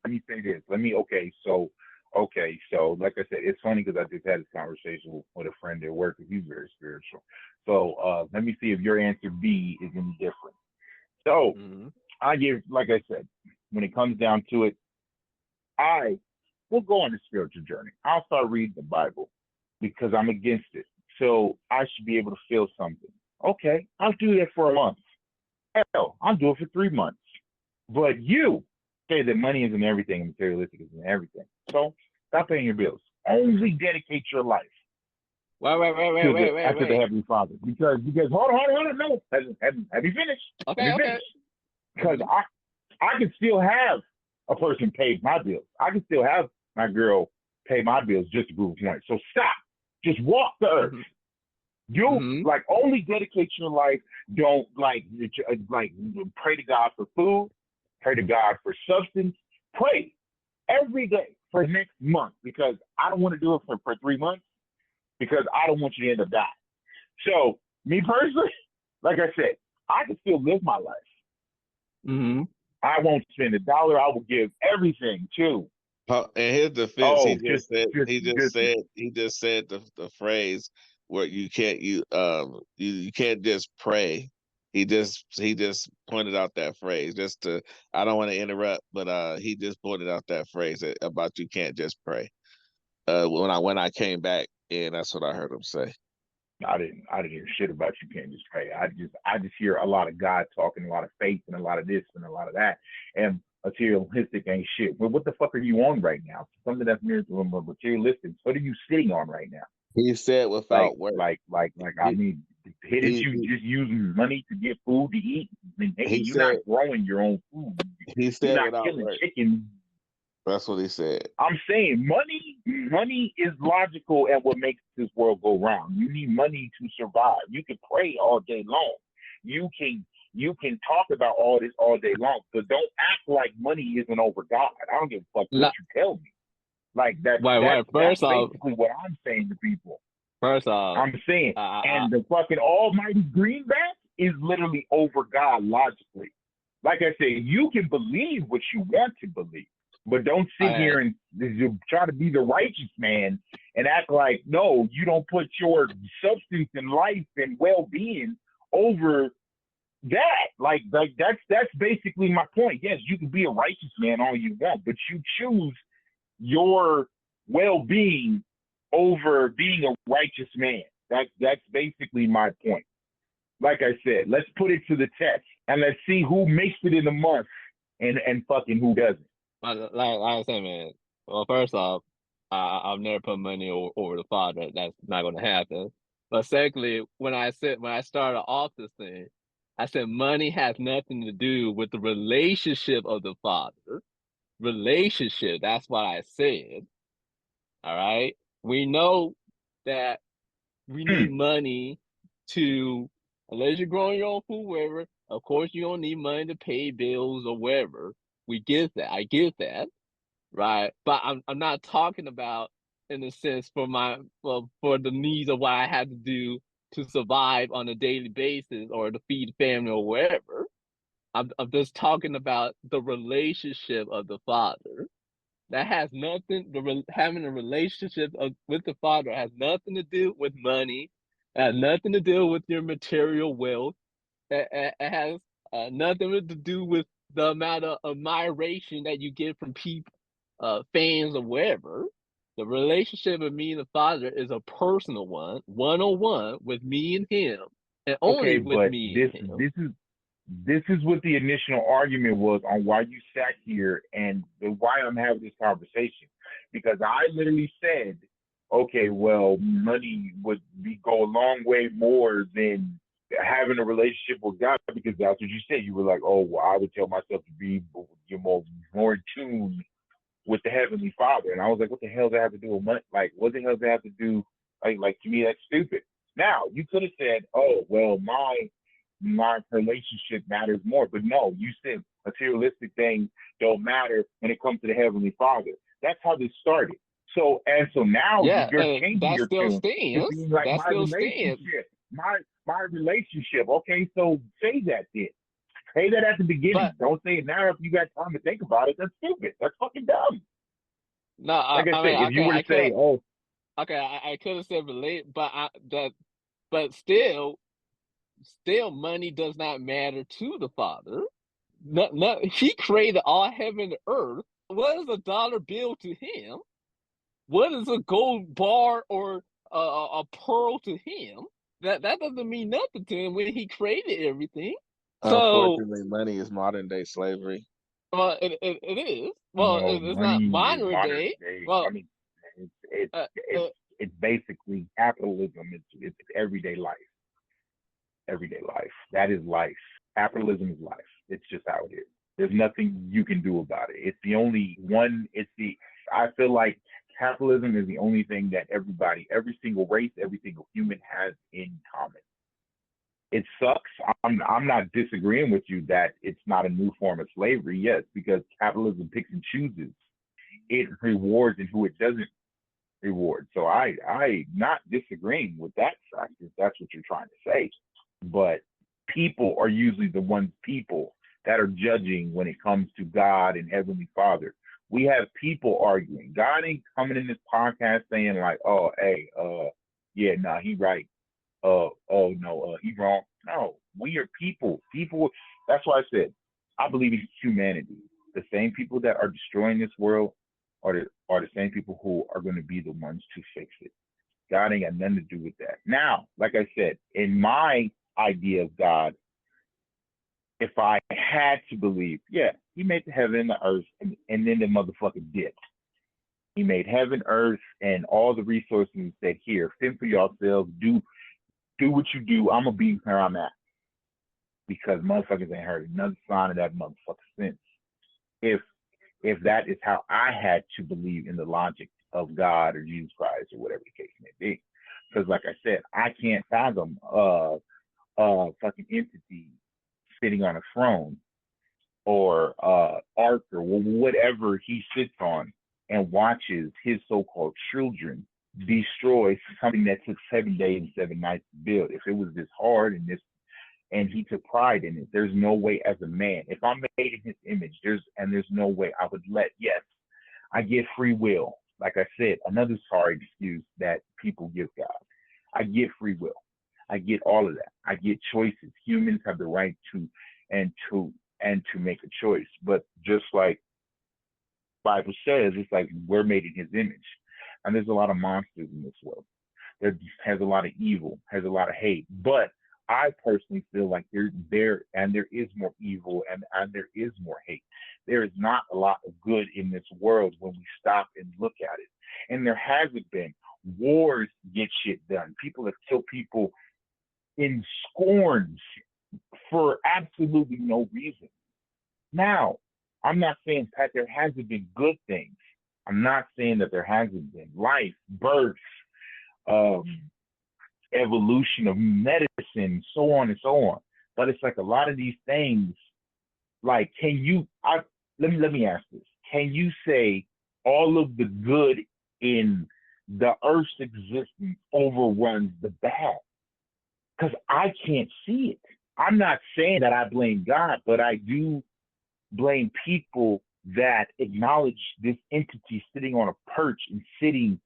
Let me say this. So like I said, it's funny because I just had this conversation with a friend at work, and he's very spiritual. So let me see if your answer B is any different. So I give, like I said, when it comes down to it, I will go on a spiritual journey. I'll start reading the Bible because I'm against it. So I should be able to feel something. Okay, I'll do that for a month. Hell, I'll do it for 3 months. But you say that money isn't everything and materialistic isn't everything. So stop paying your bills. Only dedicate your life. Wait. After the Heavenly Father. Because hold on, no. Have you finished? Okay. Because I can still have a person pay my bills. I can still have my girl pay my bills just to prove a point. So stop. Just walk the earth. You like only dedicate your life. Don't like pray to God for food, pray to God for substance. Pray every day for the next month because I don't want to do it for 3 months because I don't want you to end up dying. So me personally, like I said, I can still live my life. I won't spend $1. I will give everything to. And his defense, he just said the phrase where you can't just pray. He just pointed out that phrase I don't want to interrupt, but he just pointed out that phrase about you can't just pray. When I came back, and that's what I heard him say. I didn't hear shit about you can't just pray. I just hear a lot of God talking, a lot of faith, and a lot of this and a lot of that. And materialistic ain't shit. Well, what the fuck are you on right now? Something that's materialistic. What are you sitting on right now? He said without work. I mean, didn't you just use money to get food to eat? I mean, hey, you're not growing your own food. He said you're not without killing work. chicken. That's what he said. I'm saying money is logical and what makes this world go round. You need money to survive. You can pray all day long. You can talk about all this all day long, but don't act like money isn't over God. I don't give a fuck what you tell me. Like that's basically what I'm saying to people. First off, I'm saying, and the fucking almighty greenback is literally over God logically. Like I said, you can believe what you want to believe, but don't sit here and try to be the righteous man and act like, no, you don't put your substance and life and well-being over that. Like that's basically my point. Yes, you can be a righteous man all you want, but you choose your well-being over being a righteous man. That's basically my point. Like I said, let's put it to the test and let's see who makes it in a month and fucking who doesn't. Like I said, man. Well, first off, I've never put money over the Father. That's not going to happen. But secondly, when I started off this thing, I said money has nothing to do with the relationship of the Father. Relationship. That's what I said. All right. We know that we need money to, unless you're growing your own food, wherever. Of course, you don't need money to pay bills or wherever. We get that. I get that, right? But I'm not talking about in a sense for the needs of what I have to do to survive on a daily basis or to feed family or wherever. I'm just talking about the relationship of the Father. That has nothing. Having a relationship with the Father has nothing to do with money. It has nothing to do with your material wealth. It has nothing to do with the amount of admiration that you get from people, fans or whatever. The relationship of me and the Father is a personal one-on-one with me and Him, and only with me and Him. This is what the initial argument was on why you sat here and why I'm having this conversation. Because I literally said, okay, well, money would go a long way more than having a relationship with God, because that's what you said. You were like, oh, well, I would tell myself to be more in tune with the Heavenly Father. And I was like, what the hell does that have to do with money? Like, what the hell does that have to do? Like to me, that's stupid. Now, you could have said, oh, well, my relationship matters more. But no, you said materialistic things don't matter when it comes to the Heavenly Father. That's how this started. So now you're changing your tune. Like that my still relationship, stands. My relationship. Okay, so say that then. Say that at the beginning. Don't say it now if you got time to think about it. That's stupid. That's fucking dumb. No, like I said, if you were to say, oh, okay, I could have said relate, but still, money does not matter to the Father. He created all heaven and earth. What is a dollar bill to Him? What is a gold bar or a pearl to Him? That doesn't mean nothing to Him when He created everything. Unfortunately, money is modern day slavery. Well, it is. Well, it's not modern day. Well, I mean, it's basically capitalism. It's everyday life. Everyday life. That is life. Capitalism is life. It's just how it is. There's nothing you can do about it. It's the only one. I feel like capitalism is the only thing that everybody, every single race, every single human has in common. It sucks. I'm not disagreeing with you that it's not a new form of slavery. Yes, because capitalism picks and chooses. It rewards and who it doesn't reward. So I not disagreeing with that fact if that's what you're trying to say. But people are usually the people that are judging when it comes to God and Heavenly Father. We have people arguing. God ain't coming in this podcast saying like, oh, hey, yeah, nah, he right. Oh no, he wrong. No, we are people. People. That's why I said I believe in humanity. The same people that are destroying this world are the same people who are going to be the ones to fix it. God ain't got nothing to do with that. Now, like I said, in my idea of God, if I had to believe, yeah, he made the heaven and the earth, and then the motherfucker dipped. He made heaven, earth, and all the resources that here. Fend for yourselves. Do what you do. I'm gonna be where I'm at, because motherfuckers ain't heard another sign of that motherfucker since. If that is how I had to believe in the logic of God or Jesus Christ or whatever the case may be, because like I said, I can't fathom fucking entity sitting on a throne or ark or whatever he sits on and watches his so-called children destroy something that took 7 days and 7 nights to build. If it was this hard and he took pride in it, there's no way as a man, if I'm made in his image, there's no way I would yes, I get free will. Like I said, another sorry excuse that people give God. I get free will. I get all of that. I get choices. Humans have the right to make a choice. But just like Bible says, it's like we're made in his image. And there's a lot of monsters in this world. There has a lot of evil, has a lot of hate. But I personally feel like there is more evil and there is more hate. There is not a lot of good in this world when we stop and look at it. And there hasn't been. Wars get shit done. People have killed people in scorns for absolutely no reason. Now, I'm not saying that there hasn't been good things. I'm not saying that there hasn't been life, birth, evolution of medicine, so on and so on. But it's like a lot of these things, like, let me ask this. Can you say all of the good in the earth's existence overruns the bad? Because I can't see it. I'm not saying that I blame God, but I do blame people that acknowledge this entity sitting on a perch and sitting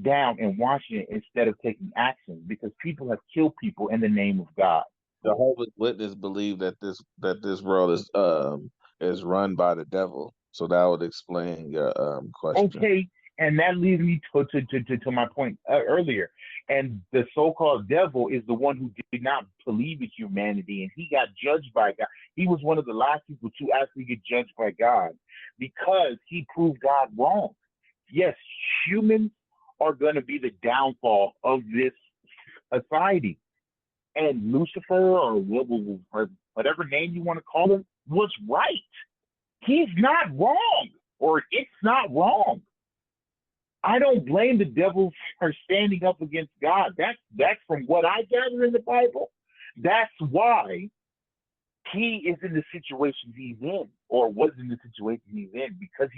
down and watching it instead of taking action, because people have killed people in the name of God. Jehovah's Witness believe that this world is run by the devil. So that would explain your question. Okay, and that leads me to my point earlier. And the so-called devil is the one who did not believe in humanity, and he got judged by God. He was one of the last people to actually get judged by God because he proved God wrong. Yes, humans are going to be the downfall of this society. And Lucifer, or whatever name you want to call him, was right. He's not wrong, or it's not wrong. I don't blame the devil for standing up against God. That's from what I gather in the Bible. That's why he is in the situation he's in, or was in the situation he's in, because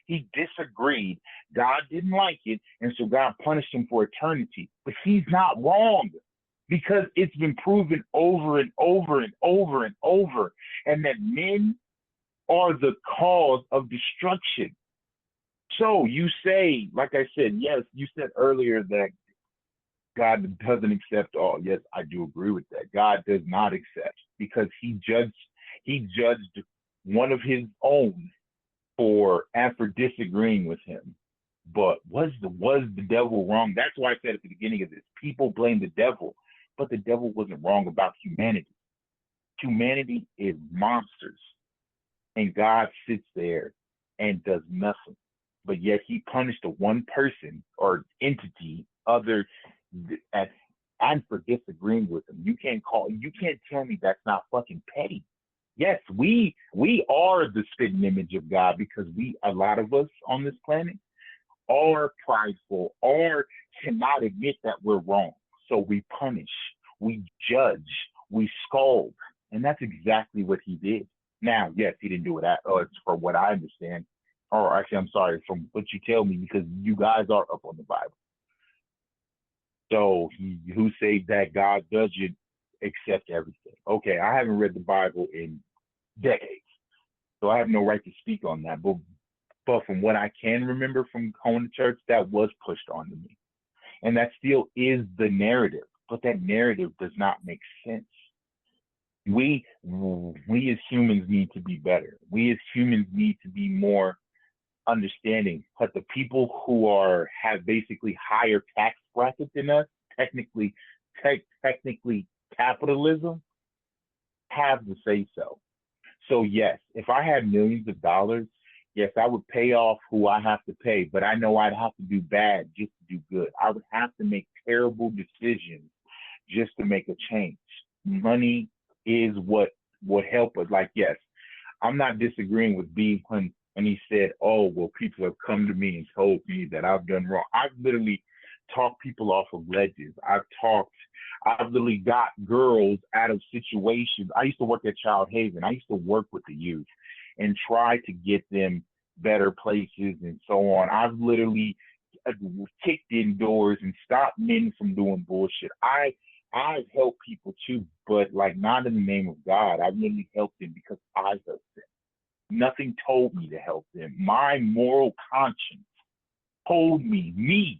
he disagreed. God didn't like it, and so God punished him for eternity. But he's not wrong, because it's been proven over and over and over and over, and that men are the cause of destruction. So you say, like I said, yes, you said earlier that God doesn't accept all. Yes, I do agree with that. God does not accept, because he judged one of his own for disagreeing with him. But was the devil wrong? That's why I said at the beginning of this, people blame the devil, but the devil wasn't wrong about humanity. Humanity is monsters, and God sits there and does nothing. But yet he punished the one person or entity and for disagreeing with him. You can't tell me that's not fucking petty. Yes, we are the spitting image of God, because a lot of us on this planet are prideful or cannot admit that we're wrong. So we punish, we judge, we scold. And that's exactly what he did. Now, yes, he didn't do it for what I understand. Or actually, I'm sorry, from what you tell me, because you guys are up on the Bible. So who says that God doesn't accept everything? Okay, I haven't read the Bible in decades, so I have no right to speak on that. But from what I can remember from going to church, that was pushed onto me. And that still is the narrative, but that narrative does not make sense. We as humans need to be better. We as humans need to be more understanding. But the people who have basically higher tax bracket than us, technically capitalism, have the say so. So yes, if I had millions of dollars, yes, I would pay off who I have to pay, but I know I'd have to do bad just to do good. I would have to make terrible decisions just to make a change. Money is what would help us. Like, yes, I'm not disagreeing with B when he said, oh, well, people have come to me and told me that I've done wrong. I've literally talked people off of ledges. I've literally got girls out of situations. I used to work at Child Haven. I used to work with the youth and try to get them better places and so on. I've literally kicked in doors and stopped men from doing bullshit. I've helped people too, but like not in the name of God. I've literally helped them because I helped them. Nothing told me to help them. My moral conscience told me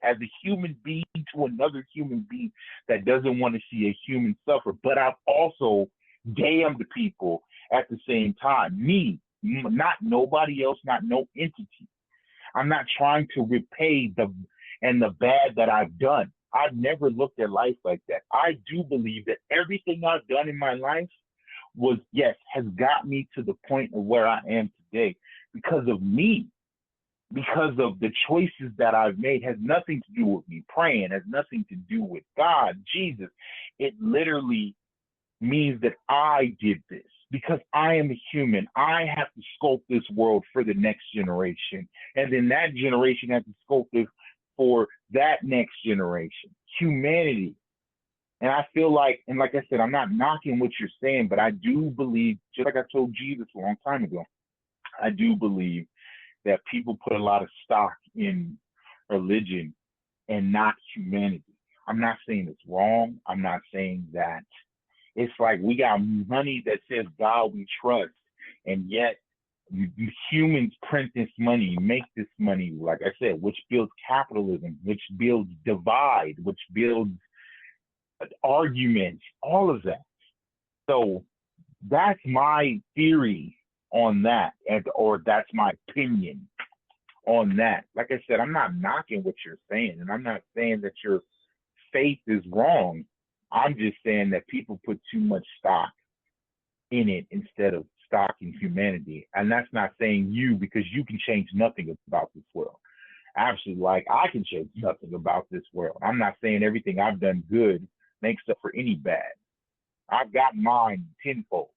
as a human being to another human being that doesn't want to see a human suffer. But I've also damned people at the same time. Me, not nobody else, not no entity. I'm not trying to repay the bad that I've done. I've never looked at life like that. I do believe that everything I've done in my life has got me to the point of where I am today because of me, because of the choices that I've made. Has nothing to do with me praying, has nothing to do with God, Jesus. It literally means that I did this because I am a human. I have to sculpt this world for the next generation. And then that generation has to sculpt it for that next generation, humanity. And I feel like, and like I said, I'm not knocking what you're saying, but I do believe, just like I told Jesus a long time ago, I do believe that people put a lot of stock in religion and not humanity. I'm not saying it's wrong. I'm not saying that it's like we got money that says God we trust, and yet humans print this money, make this money, like I said, which builds capitalism, which builds divide, which builds arguments, all of that. So that's my theory on that, or that's my opinion on that. Like I said, I'm not knocking what you're saying, and I'm not saying that your faith is wrong. I'm just saying that people put too much stock in it instead of stock in humanity. And that's not saying you, because you can change nothing about this world. Actually, like I can change nothing about this world. I'm not saying everything I've done good makes up for any bad. I've got mine tenfold,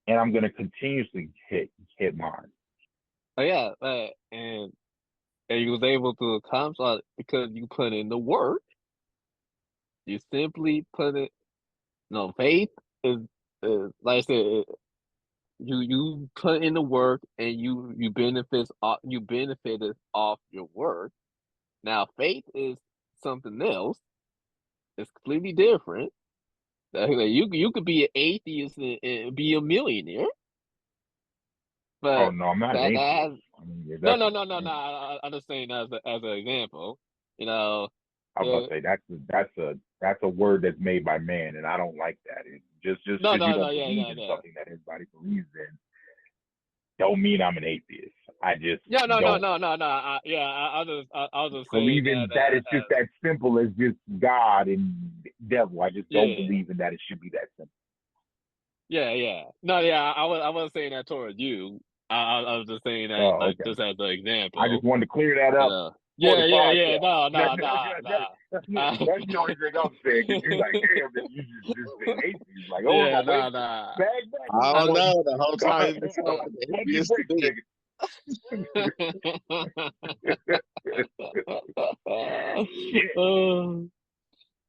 and I'm going to continuously hit mine. Oh yeah, and you was able to accomplish it because you put in the work. You simply put it. No, faith is like I said. You put in the work and you benefited off your work. Now faith is something else. It's completely different. You could be an atheist and be a millionaire. But oh no, I'm not an atheist. No. I'm just saying as an example. You know, I was about to say that's a word that's made by man, and I don't like that. It just you don't believe in something that everybody believes in, don't mean I'm an atheist. I just no. don't. I'll just believe in that. It's just that simple as just God and devil. I just don't believe in that. It should be that simple. Yeah. No, yeah. I wasn't saying that towards you. I was just saying that just as an example. I just wanted to clear that up. Yeah. No. That's the only thing I'm saying. Because you're like, damn, that you just say atheist. Like, oh yeah, no, nah. I don't know. The whole time it's atheist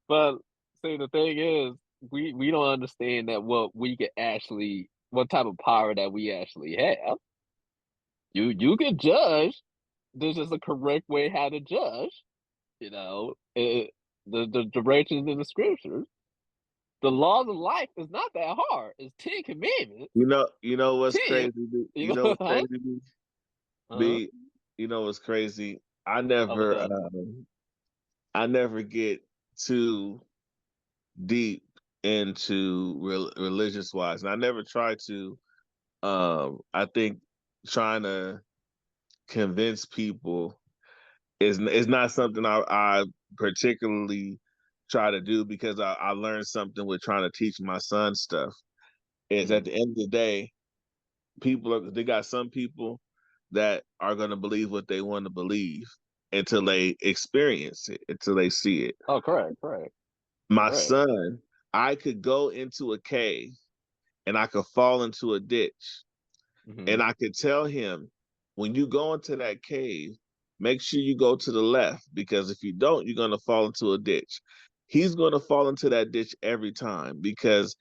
But see, the thing is, we don't understand that what type of power that we actually have. You can judge. There's just a correct way how to judge. You know, the directions in the scriptures. The laws of life is not that hard. It's 10 commandments. You know what's 10. crazy? You know what's crazy? B, you know what's crazy? I never get too deep into religious wise, and I never try to. I think trying to convince people is not something I particularly try to do, because I learned something with trying to teach my son stuff. Is at the end of the day, they got some people that are going to believe what they want to believe until they experience it, until they see it. Oh, correct. My Correct. son, I could go into a cave and I could fall into a ditch, and I could tell him, when you go into that cave, make sure you go to the left, because if you don't, you're going to fall into a ditch. He's going to fall into that ditch every time, because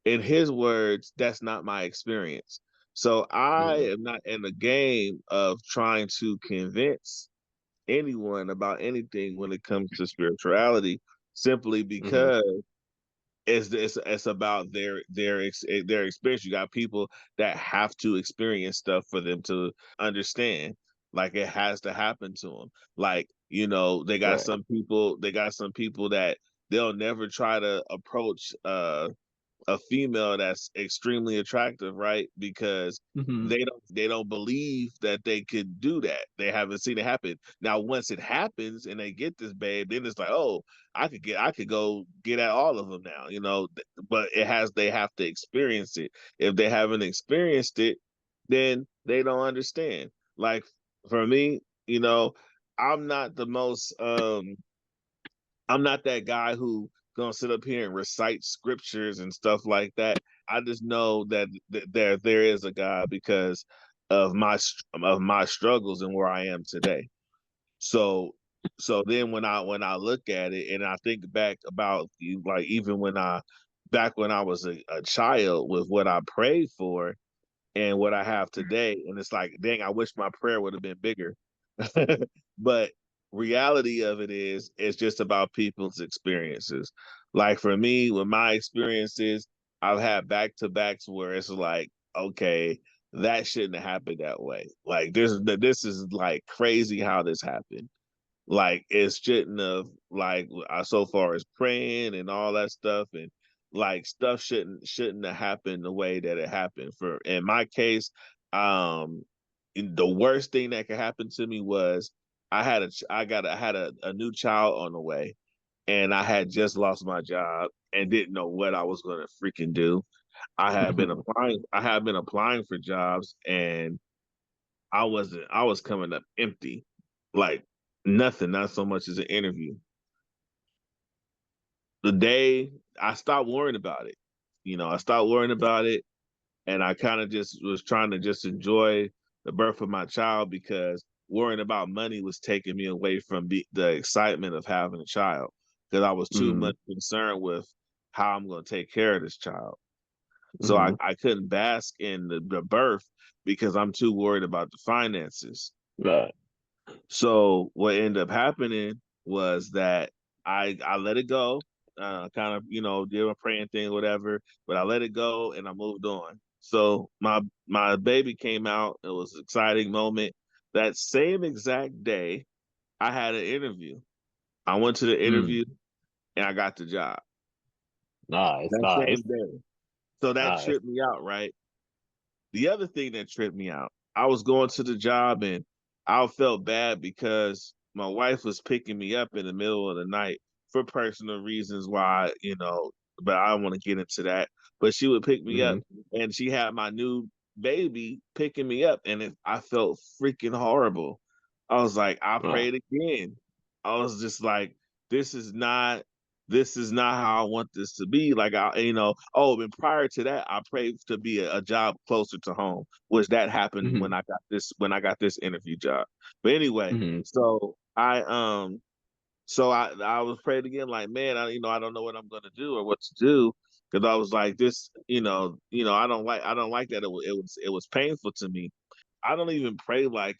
in his words, that's not my experience. So I am not in the game of trying to convince anyone about anything when it comes to spirituality, simply because it's about their experience. You got people that have to experience stuff for them to understand. Like, it has to happen to them. Like, they got Right. some people. They got some people that they'll never try to approach a female that's extremely attractive, right? Because they don't believe that they could do that. They haven't seen it happen. Now, once it happens and they get this babe, then it's like, oh, I could go get at all of them now, But they have to experience it. If they haven't experienced it, then they don't understand. Like, for me, I'm not the most I'm not that guy who gonna sit up here and recite scriptures and stuff like that. I just know that there is a God because of my struggles and where I am today. So then when I look at it and I think back about, like, even back when I was a child, with what I prayed for and what I have today, and it's like, dang, I wish my prayer would have been bigger. But reality of it is, it's just about people's experiences. Like, for me, with my experiences, I've had back to backs where it's like, okay, that shouldn't have happened that way. Like, this is like crazy how this happened. Like, it shouldn't have, like, so far as praying and all that stuff, and like, stuff shouldn't have happened the way that it happened. For in my case, um the worst thing that could happen to me was, I had a new child on the way, and I had just lost my job and didn't know what I was going to freaking do. I had been applying for jobs, and I was coming up empty, like nothing, not so much as an interview. The day I stopped worrying about it, I stopped worrying about it, and I kind of just was trying to just enjoy the birth of my child, because worrying about money was taking me away from the excitement of having a child, because I was too much concerned with how I'm going to take care of this child. So I couldn't bask in the birth because I'm too worried about the finances. Right. So what ended up happening was that I let it go, kind of, did a praying thing, whatever, but I let it go and I moved on. So my baby came out. It was an exciting moment. That same exact day, I had an interview. I went to the interview and I got the job. Nice. That same day. So that Nice. tripped me out, right? The other thing that tripped me out, I was going to the job and I felt bad because my wife was picking me up in the middle of the night for personal reasons why, but I don't want to get into that. But she would pick me up and she had my new baby picking me up, and I felt freaking horrible. I was like, I prayed again. I was just like, this is not how I want this to be. Like, and prior to that, I prayed to be a job closer to home, which that happened when I got this interview job. But anyway, so I was praying again, like, man, I don't know what I'm gonna do or what to do, because I was like, this, I don't like that it was painful to me. I don't even pray like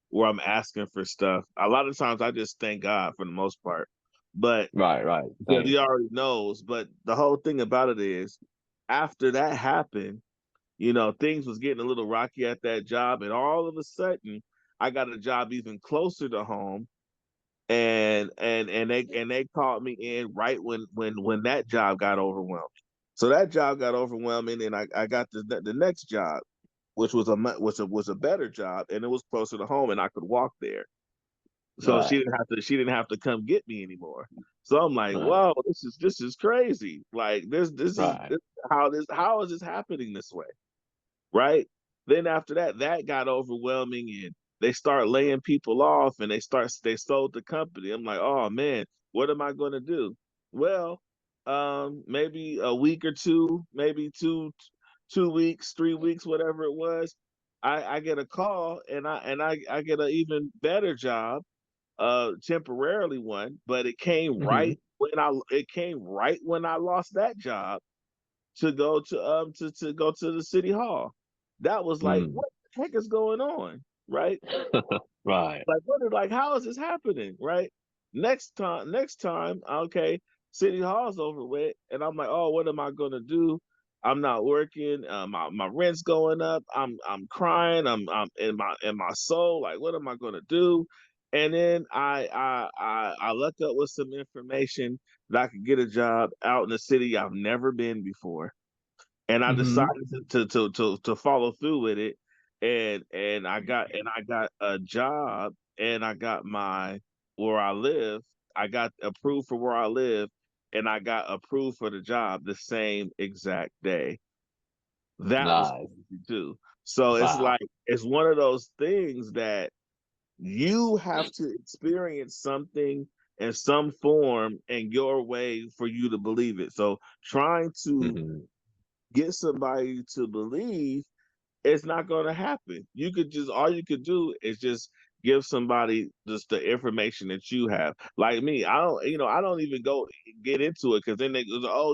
where I'm asking for stuff. A lot of times I just thank God for the most part. But Right. because he already knows. But the whole thing about it is, after that happened, things was getting a little rocky at that job, and all of a sudden, I got a job even closer to home, and they called me in right when that job got overwhelming. So that job got overwhelming, and I got the next job. which was a better job, and it was closer to home, and I could walk there. So Right. she didn't have to come get me anymore. So I'm like, Right. whoa, this is crazy. Like this Right. is how is this happening this way? Right? Then after that got overwhelming, and they start laying people off, and they sold the company. I'm like, oh man, what am I gonna do? Well, maybe a week or two, maybe 2 weeks, 3 weeks, whatever it was. I get a call, and I get an even better job, temporarily one, but Mm-hmm. it came right when I lost that job to go to go to the city hall. That was like, Mm. what the heck is going on? Right? Right. Like how is this happening? Right? Next time, okay, city hall's over with, and I'm like, oh, what am I gonna do? I'm not working. My rent's going up. I'm crying. I'm in my soul. Like, what am I gonna do? And then I look up with some information that I could get a job out in the city I've never been before, and I Mm-hmm. decided to follow through with it, and I got a job, and I got my where I live. I got approved for where I live, and I got approved for the job the same exact day. That was Nice. crazy too. So it's Wow. like it's one of those things that you have to experience something in some form in your way for you to believe it. So trying to Mm-hmm. get somebody to believe, it's not going to happen. You could just all you could do is just give somebody just the information that you have. Like me, I don't even go get into it, because then they go, oh,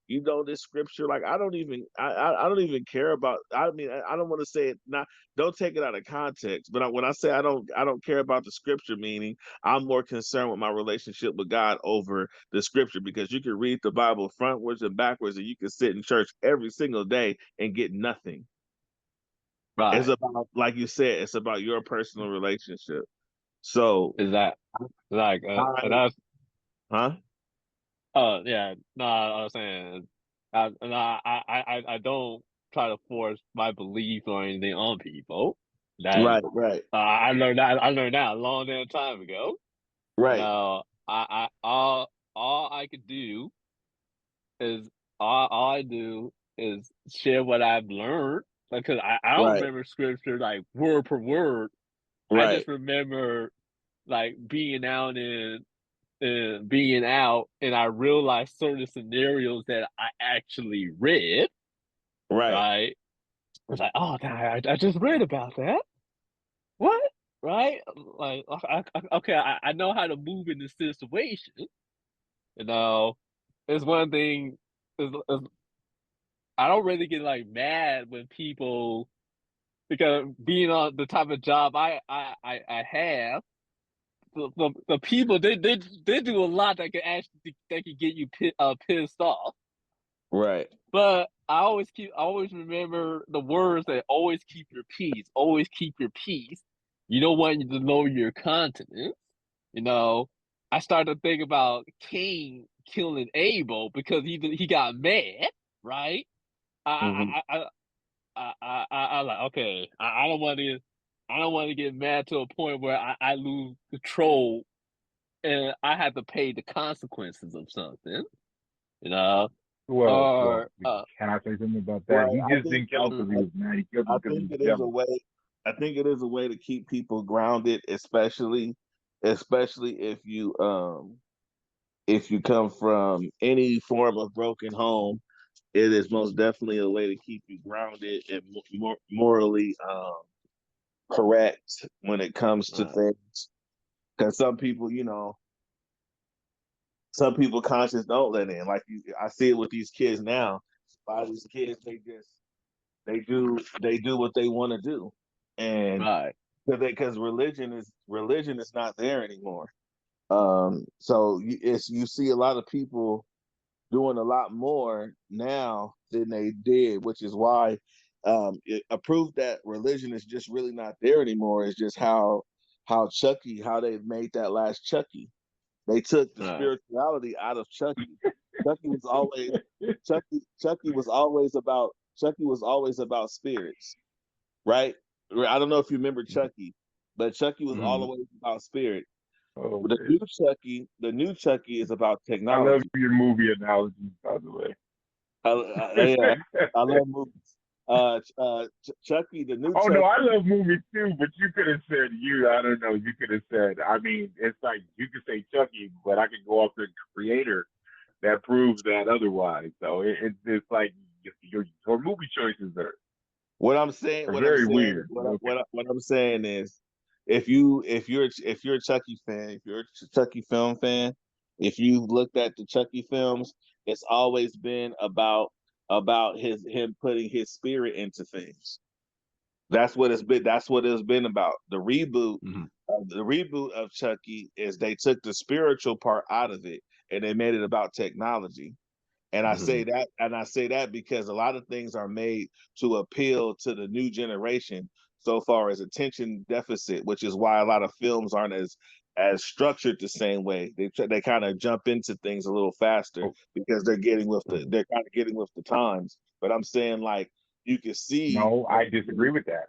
you know this scripture. Like I don't even care about. I mean, I don't want to say it. Not don't take it out of context. But when I say I don't care about the scripture meaning, I'm more concerned with my relationship with God over the scripture, because you can read the Bible frontwards and backwards, and you can sit in church every single day and get nothing. It's Right. about, like you said, it's about your personal relationship. So, Is that like I, that's huh? yeah, no, I was saying no, I don't try to force my belief or anything on people. That Right, right, I learned that a long damn time ago. You right, know, all I could do is all I do is share what I've learned, because I don't right, remember scripture like word per word. I right, just remember like being out, and I realized certain scenarios that I actually read. right, Right, I was like, oh, I just read about that. What? Right? Like, okay, I know how to move in this situation. You know, it's one thing. Is I don't really get like mad when people, because being on the type of job I have, the people they do a lot that can actually that can get you pissed off. right, But I always remember the words that always keep your peace, always keep your peace. You don't want to lower your continence. You know, I started to think about Cain killing Abel because he got mad, right? hmm I I I like, okay. I don't want to get mad to a point where I lose control and I have to pay the consequences of something. You know, Well, or can I say something about that? right. He just didn't kill him mm, because he was mad. He killed him I because he think was it is a jealous. way. I think it is a way to keep people grounded, especially if you come from any form of broken home. It is most definitely a way to keep you grounded and morally correct when it comes to right, things. Because some people conscience don't let in. Like I see it with these kids now. A lot of these kids, they do what they want to do, and right, because religion is not there anymore. So you see a lot of people doing a lot more now than they did, which is why a proof that religion is just really not there anymore is just how they made that last Chucky. They took the right, spirituality out of Chucky. Chucky was always Chucky was always about spirits. right? I don't know if you remember Chucky, but Chucky was all the way about spirit. Oh, The new Chucky is about I love technology. your movie analogies, by the way. Yeah, I love movies. Chucky, the new Oh Chucky. no, I love movies too, but you could have said I don't know, you could have said, I mean, it's like you could say Chucky, but I could go off the creator that proves that otherwise. So it's like your movie choices are What I'm saying, very weird. what I'm saying is, if you're a Chucky fan, if you're a Chucky film fan, if you looked at the Chucky films, it's always been about him putting his spirit into things. That's what it's been. That's what it's been about. The reboot of Chucky is they took the spiritual part out of it and they made it about technology. And I say that because a lot of things are made to appeal to the new generation so far as attention deficit, which is why a lot of films aren't as structured the same way. They kind of jump into things a little faster because they're kind of getting with the times. But I'm saying, like, you can see. No, I disagree with that.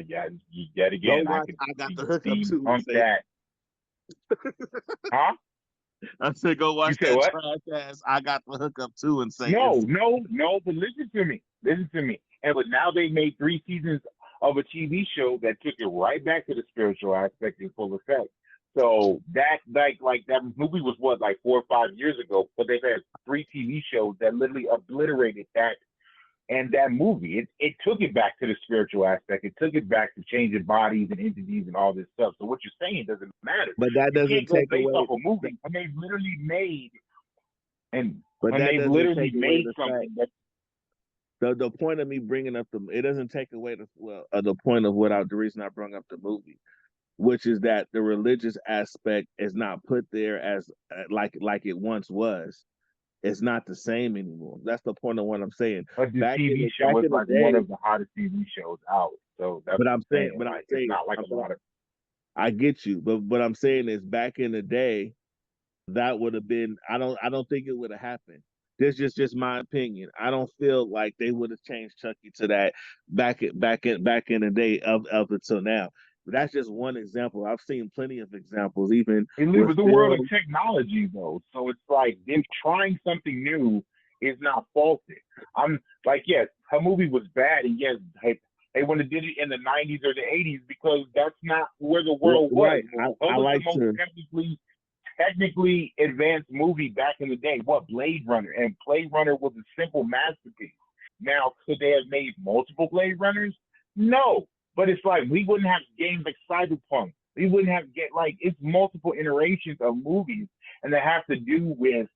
Yet again, I got the hookup too. On that. Huh? I said, go watch that what? trash ass. I got the hookup too, and say no. But listen to me. And but now they made 3 seasons of a TV show that took it right back to the spiritual aspect in full effect. So that like that movie was like 4 or 5 years ago, but they've had 3 TV shows that literally obliterated that. And that movie, it took it back to the spiritual aspect. It took it back to changing bodies and entities and all this stuff. So what you're saying doesn't matter. But that doesn't take away off a movie. And they've literally made something that. The point of me bringing up it doesn't take away the point of the reason I brought up the movie, which is that the religious aspect is not put there as like it once was. It's not the same anymore. That's the point of what I'm saying. But the TV show was like one of the hottest TV shows out. So that's what I'm saying. It's not like a lot of. I get you, but what I'm saying is, back in the day, that would have been. I don't think it would have happened. This is just my opinion. I don't feel like they would have changed Chucky to that back in the day of until now. But that's just one example. I've seen plenty of examples, even in the world of technology, though. So it's like them trying something new is not faulted. I'm like, yes, her movie was bad, and yes, they would have did it in the 90s or the 80s because that's not where the world was. Right. I like the most technically advanced movie back in the day. What, Blade Runner? And Blade Runner was a simple masterpiece. Now, could they have made multiple Blade Runners? No. But it's like we wouldn't have games like Cyberpunk. We wouldn't have it's multiple iterations of movies, and they have to do with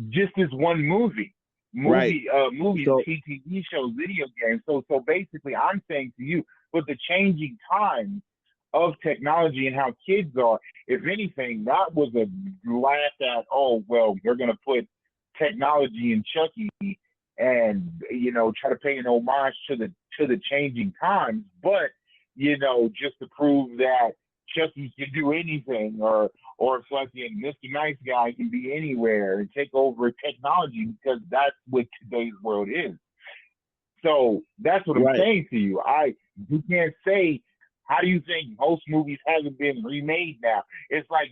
just this one movie. Movies, TV shows, video games. So basically, I'm saying to you, with the changing times of technology and how kids are, if anything, that was a laugh at. Oh well, we're gonna put technology in Chucky and try to pay an homage to the changing times, but just to prove that Chucky can do anything, or fucking Mr. Nice Guy can be anywhere and take over technology, because that's what today's world is. So that's what I'm saying to you. You can't say, how do you think most movies haven't been remade now? It's like,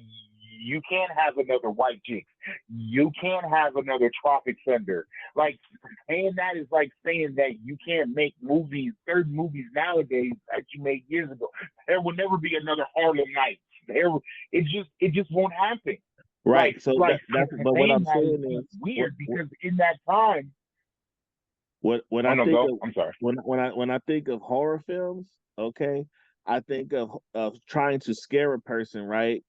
you can't have another White Chicks. You can't have another Tropic Thunder. Like, saying that is like saying that you can't make certain movies nowadays that you made years ago. There will never be another Harlem Nights. It just won't happen. Right. But what I'm saying is weird, because in that time. I'm sorry. When I think of horror films, okay, I think of trying to scare a person, right?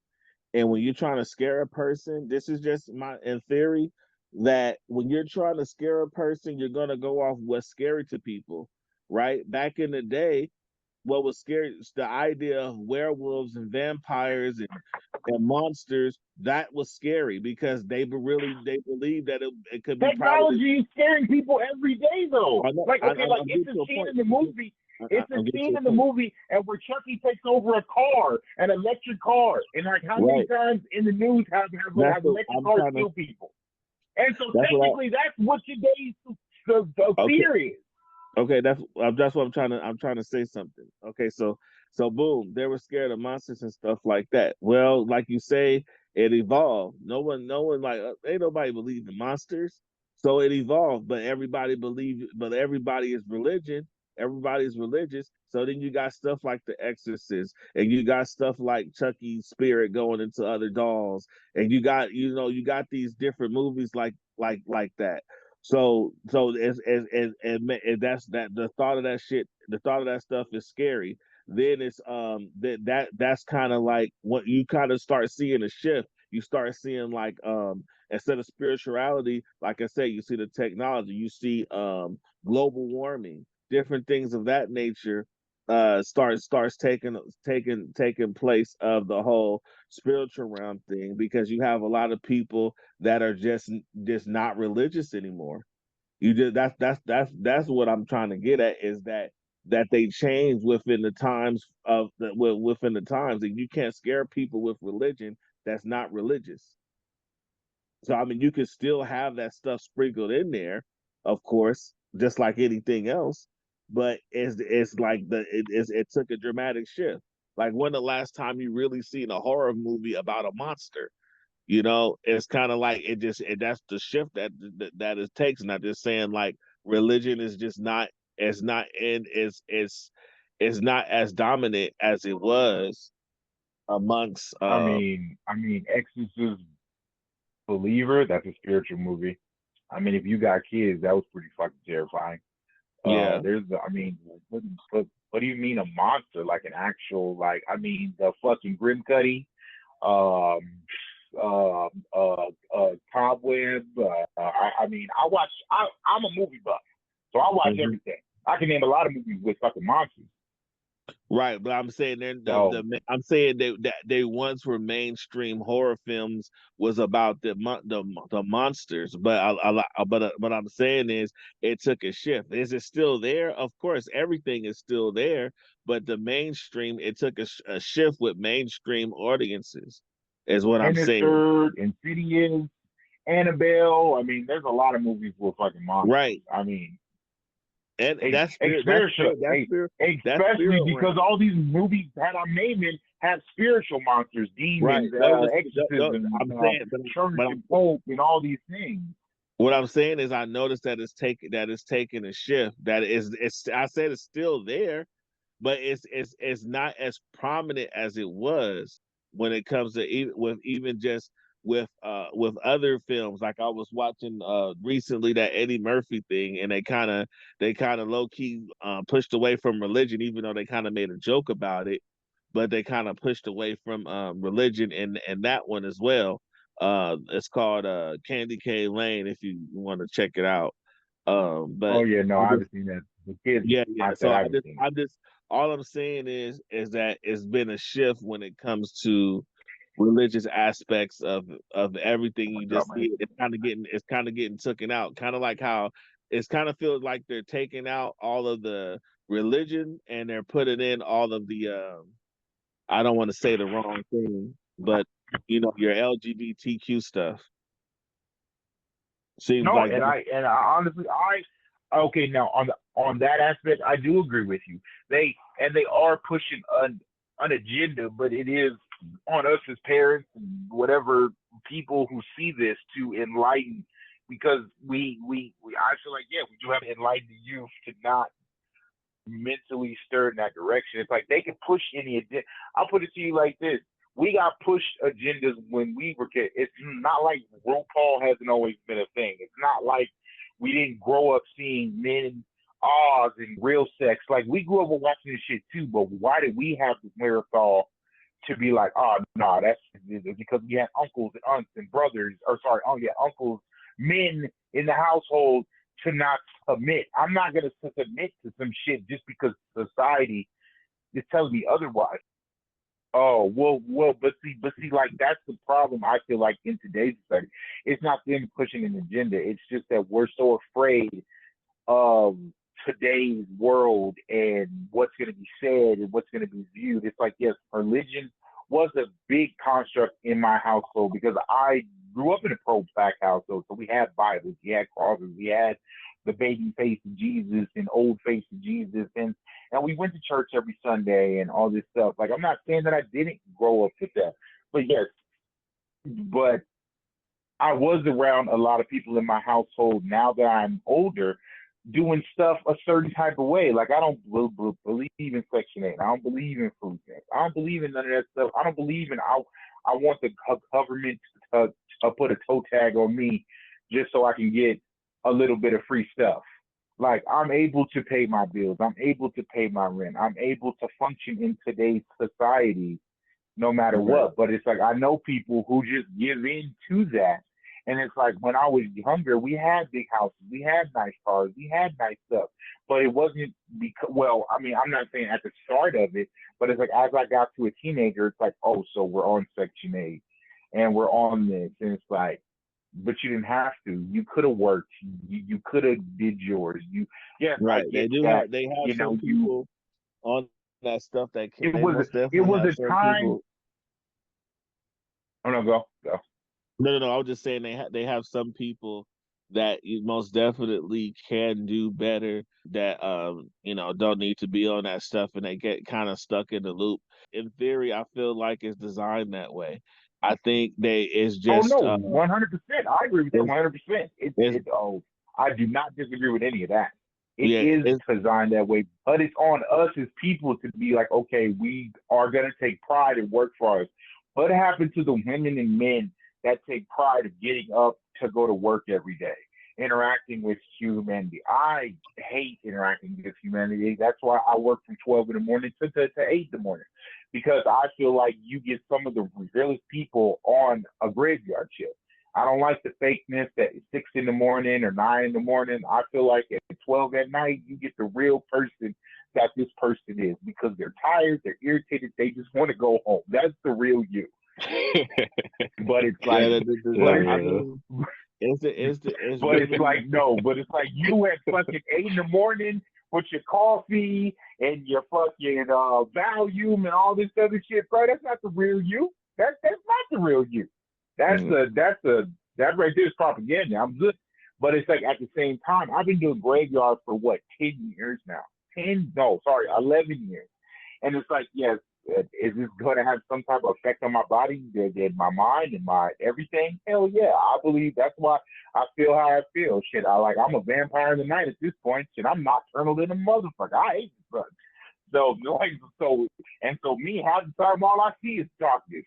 And when you're trying to scare a person, this is just in theory, that when you're trying to scare a person, you're going to go off what's scary to people, right? Back in the day, what was scary is the idea of werewolves and vampires and monsters. That was scary because they believed that it could be. Technology is scaring people every day, though. It's a scene in the movie. It's a scene in the movie, and where Chucky takes over a car, an electric car, and like how many times in the news have electric cars kill people? And so technically, that's what today's the fear is. Okay, that's what I'm trying to say something. Okay, so boom, they were scared of monsters and stuff like that. Well, like you say, it evolved. No one like ain't nobody believed in monsters, so it evolved. But everybody is religion. Everybody's religious. So then you got stuff like The Exorcist, and you got stuff like Chucky's spirit going into other dolls, and you got these different movies like that. So and that's that the thought of that shit, the thought of that stuff is scary. Then it's that's kind of like what you kind of start seeing a shift. You start seeing like instead of spirituality, like I said, you see the technology, you see global warming, different things of that nature starts taking place of the whole spiritual realm thing, because you have a lot of people that are just not religious anymore. You just that's what I'm trying to get at, is that they change within the times within the times, and you can't scare people with religion that's not religious. So I mean, you can still have that stuff sprinkled in there, of course, just like anything else. But it's like it took a dramatic shift. Like, when the last time you really seen a horror movie about a monster? It's kind of like that's the shift that it takes. Not just saying like religion is just not it's not in it's not as dominant as it was amongst Exorcist Believer, that's a spiritual movie. I mean, if you got kids, that was pretty fucking terrifying. Yeah. What do you mean a monster? Like an actual, like, I mean, the fucking Grim Cuddy, um, Cobweb. I'm a movie buff, so I watch everything. I can name a lot of movies with fucking monsters. Right, but I'm saying I'm saying that they once were mainstream horror films, was about the monsters, but I'm saying is it took a shift. Is it still there? Of course, everything is still there, but the mainstream, it took a shift with mainstream audiences, is what I'm saying. Insidious, Annabelle. I mean, there's a lot of movies with fucking monsters. Right. I mean, and that's especially because all these movies that I'm naming have spiritual monsters, demons, exorcism, church and pope, and all these things. What I'm saying is, I noticed that it's taking a shift. That I said it's still there, but it's not as prominent as it was when it comes to even just with other films. Like, I was watching recently that Eddie Murphy thing, and they kind of low key pushed away from religion, even though they kind of made a joke about it, but they kind of pushed away from religion in that one as well. It's called Candy Cane Lane, if you want to check it out. But I haven't seen that. The kids, yeah. So I'm just all I'm saying is that it's been a shift when it comes to religious aspects of everything. You just see it's kind of getting taken out. Kind of like how it's kind of feels like they're taking out all of the religion, and they're putting in all of the I don't want to say the wrong thing, but your LGBTQ stuff. Seems no, like and I honestly, okay, now on that aspect, I do agree with you. They are pushing an agenda, but it is on us as parents and whatever people who see this to enlighten, because we I feel like, yeah, we do have to enlighten the youth to not mentally stir in that direction. It's like they can push any agenda. I'll put it to you like this: we got pushed agendas when we were kids. It's not like RuPaul hasn't always been a thing. It's not like we didn't grow up seeing men Oz and real sex. Like, we grew up watching this shit too, but why did we have the wherewithal to be like, oh no, that's because we had uncles and aunts and brothers, uncles, men in the household to not submit. I'm not gonna submit to some shit just because society is telling me otherwise. Oh, well, but see, like, that's the problem. I feel like in today's society, it's not them pushing an agenda. It's just that we're so afraid of today's world and what's going to be said and what's going to be viewed. It's like, yes, religion was a big construct in my household because I grew up in a pro-black household. So we had Bibles, we had crosses, we had the baby face of Jesus and old face of Jesus, and we went to church every Sunday and all this stuff. Like, I'm not saying that I didn't grow up with that, but yes, but I was around a lot of people in my household now that I'm older doing stuff a certain type of way. Like, I don't believe in Section 8. I don't believe in food stamps. I don't believe in none of that stuff. I don't believe in, I want the government to put a toe tag on me just so I can get a little bit of free stuff. Like, I'm able to pay my bills. I'm able to pay my rent. I'm able to function in today's society no matter what. But it's like, I know people who just give in to that. And it's like, when I was younger, we had big houses, we had nice cars, we had nice stuff. But it wasn't because, well, I mean, I'm not saying at the start of it, but it's like, as I got to a teenager, it's like, oh, so we're on Section 8 and we're on this. And it's like, but you didn't have to. You could have worked. You could have did yours. Right. They do that, have. They have some people on that stuff that can. It was a time. People. Oh no, go. No. I was just saying they have some people that you most definitely can do better. That don't need to be on that stuff, and they get kind of stuck in the loop. In theory, I feel like it's designed that way. I think it's just. 100%. I agree with that 100%. I do not disagree with any of that. It is designed that way, but it's on us as people to be like, okay, we are going to take pride and work for us. What happened to the women and men that take pride of getting up to go to work every day, interacting with humanity? I hate interacting with humanity. That's why I work from 12 in the morning to 8 in the morning, because I feel like you get some of the realest people on a graveyard shift. I don't like the fakeness that 6 in the morning or 9 in the morning. I feel like at 12 at night, you get the real person that this person is, because they're tired, they're irritated, they just want to go home. That's the real you. But it's like, but it's like you at fucking 8 in the morning with your coffee and your fucking volume and all this other shit, bro. That's not the real you. That's not the real you. That right there is propaganda. I'm good. But it's like, at the same time, I've been doing graveyard for 10 years now. 11 years. And it's like, yes, is this going to have some type of effect on my body, and my mind, and my everything? Hell yeah, I believe that's why I feel how I feel. Shit, I'm a vampire in the night at this point. Shit, I'm nocturnal in a motherfucker. I hate this stuff. So me, half the time, all I see is darkness.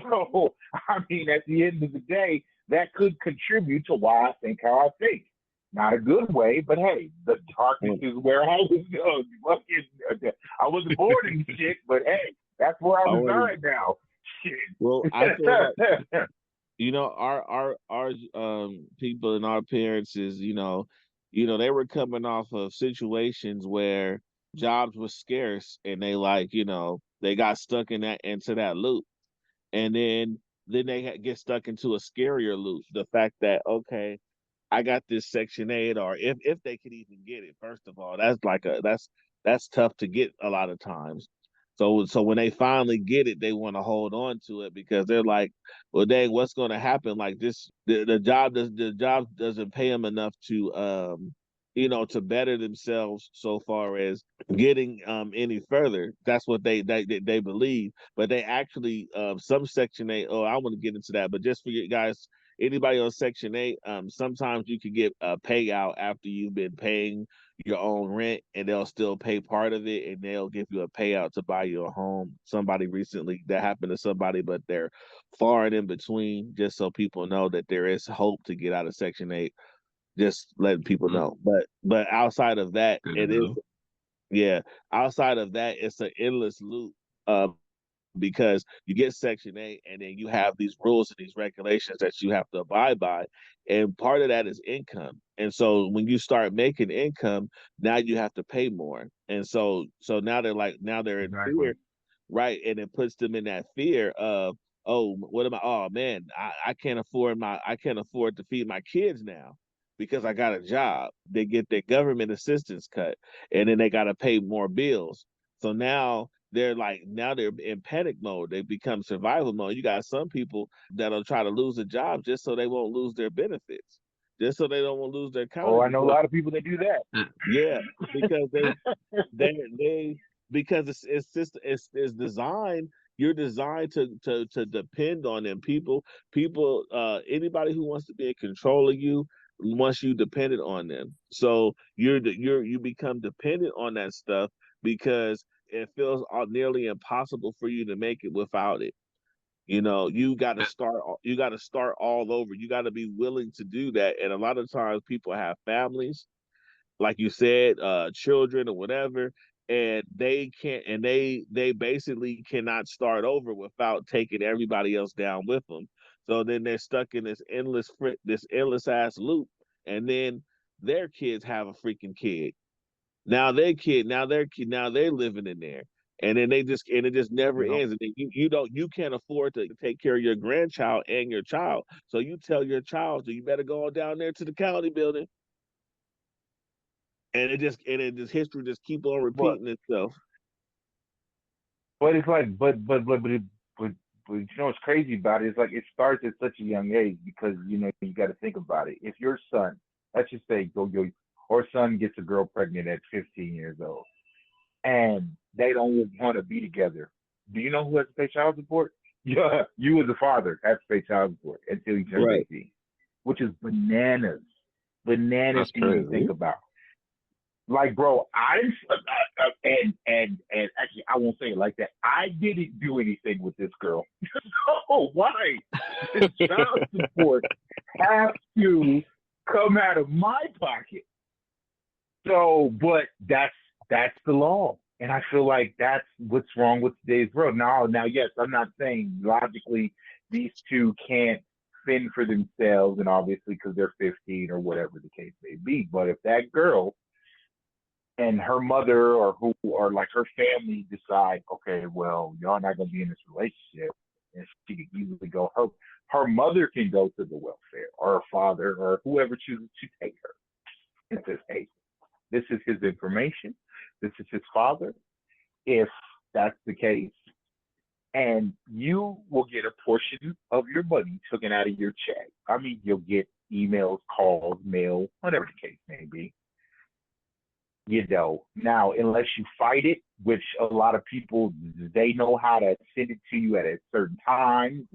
So, I mean, at the end of the day, that could contribute to why I think how I think. Not a good way, but hey, the darkness is where I was. I wasn't born in shit, but hey, that's where I was right now. Shit. Well, I feel like, our people and our parents is, they were coming off of situations where jobs were scarce, and they got stuck into that loop, and then they get stuck into a scarier loop. The fact that, okay, I got this Section 8, or if they could even get it. First of all, that's tough to get a lot of times. So when they finally get it, they want to hold on to it, because they're like, well, dang, what's going to happen? Like this, the job doesn't pay them enough to to better themselves so far as getting any further. That's what they believe. But they actually some Section 8. Oh, I want to get into that, but just for you guys. Anybody on Section 8, sometimes you can get a payout after you've been paying your own rent, and they'll still pay part of it, and they'll give you a payout to buy you a home. Somebody recently, that happened to somebody, but they're far and in between, just so people know that there is hope to get out of Section 8. Just letting people know. But outside of that, outside of that, it's an endless loop. Because you get Section 8, and then you have these rules and these regulations that you have to abide by. And part of that is income. And so when you start making income, now you have to pay more. And so now they're in fear, right? And it puts them in that fear of, oh man, I can't afford to feed my kids now because I got a job. They get their government assistance cut, and then they got to pay more bills. So now they're in panic mode. They become survival mode. You got some people that'll try to lose a job just so they won't lose their benefits. just so they don't want to lose their county. Oh, I know a lot of people that do that. Yeah, because they because it's designed. You're designed to depend on them. People, anybody who wants to be in control of you wants you dependent on them. So you become dependent on that stuff because it feels nearly impossible for you to make it without it. You know, you got to start all over. You got to be willing to do that. And a lot of times people have families, like you said, children or whatever, and they can't, and they basically cannot start over without taking everybody else down with them. So then they're stuck in this endless ass loop, and then their kids have a freaking kid. Now they're living in there. And then it just never ends. And then you can't afford to take care of your grandchild and your child. So you tell your child, so you better go on down there to the county building. And history just keep on repeating itself. But it's like, but you know what's crazy about it? It's like it starts at such a young age because you got to think about it. If your son, let's just say, or son gets a girl pregnant at 15 years old, and they don't want to be together, do you know who has to pay child support? Yeah, you as a father have to pay child support until you turn 18, which is bananas. Bananas to even think about. Like, bro, and actually, I won't say it like that. I didn't do anything with this girl. So why? The child support has to come out of my pocket. So, but that's the law. And I feel like that's what's wrong with today's world. Now, yes, I'm not saying logically these two can't fend for themselves, and obviously because they're 15 or whatever the case may be. But if that girl and her mother or like her family decide, okay, well, y'all not gonna be in this relationship, and she can easily go. Her mother can go to the welfare, or her father, or whoever chooses to take her, and says, hey, this is his information. This is his father. If that's the case, and you will get a portion of your money taken out of your check. I mean, you'll get emails, calls, mail, whatever the case may be. Now, unless you fight it, which a lot of people, they know how to send it to you at a certain times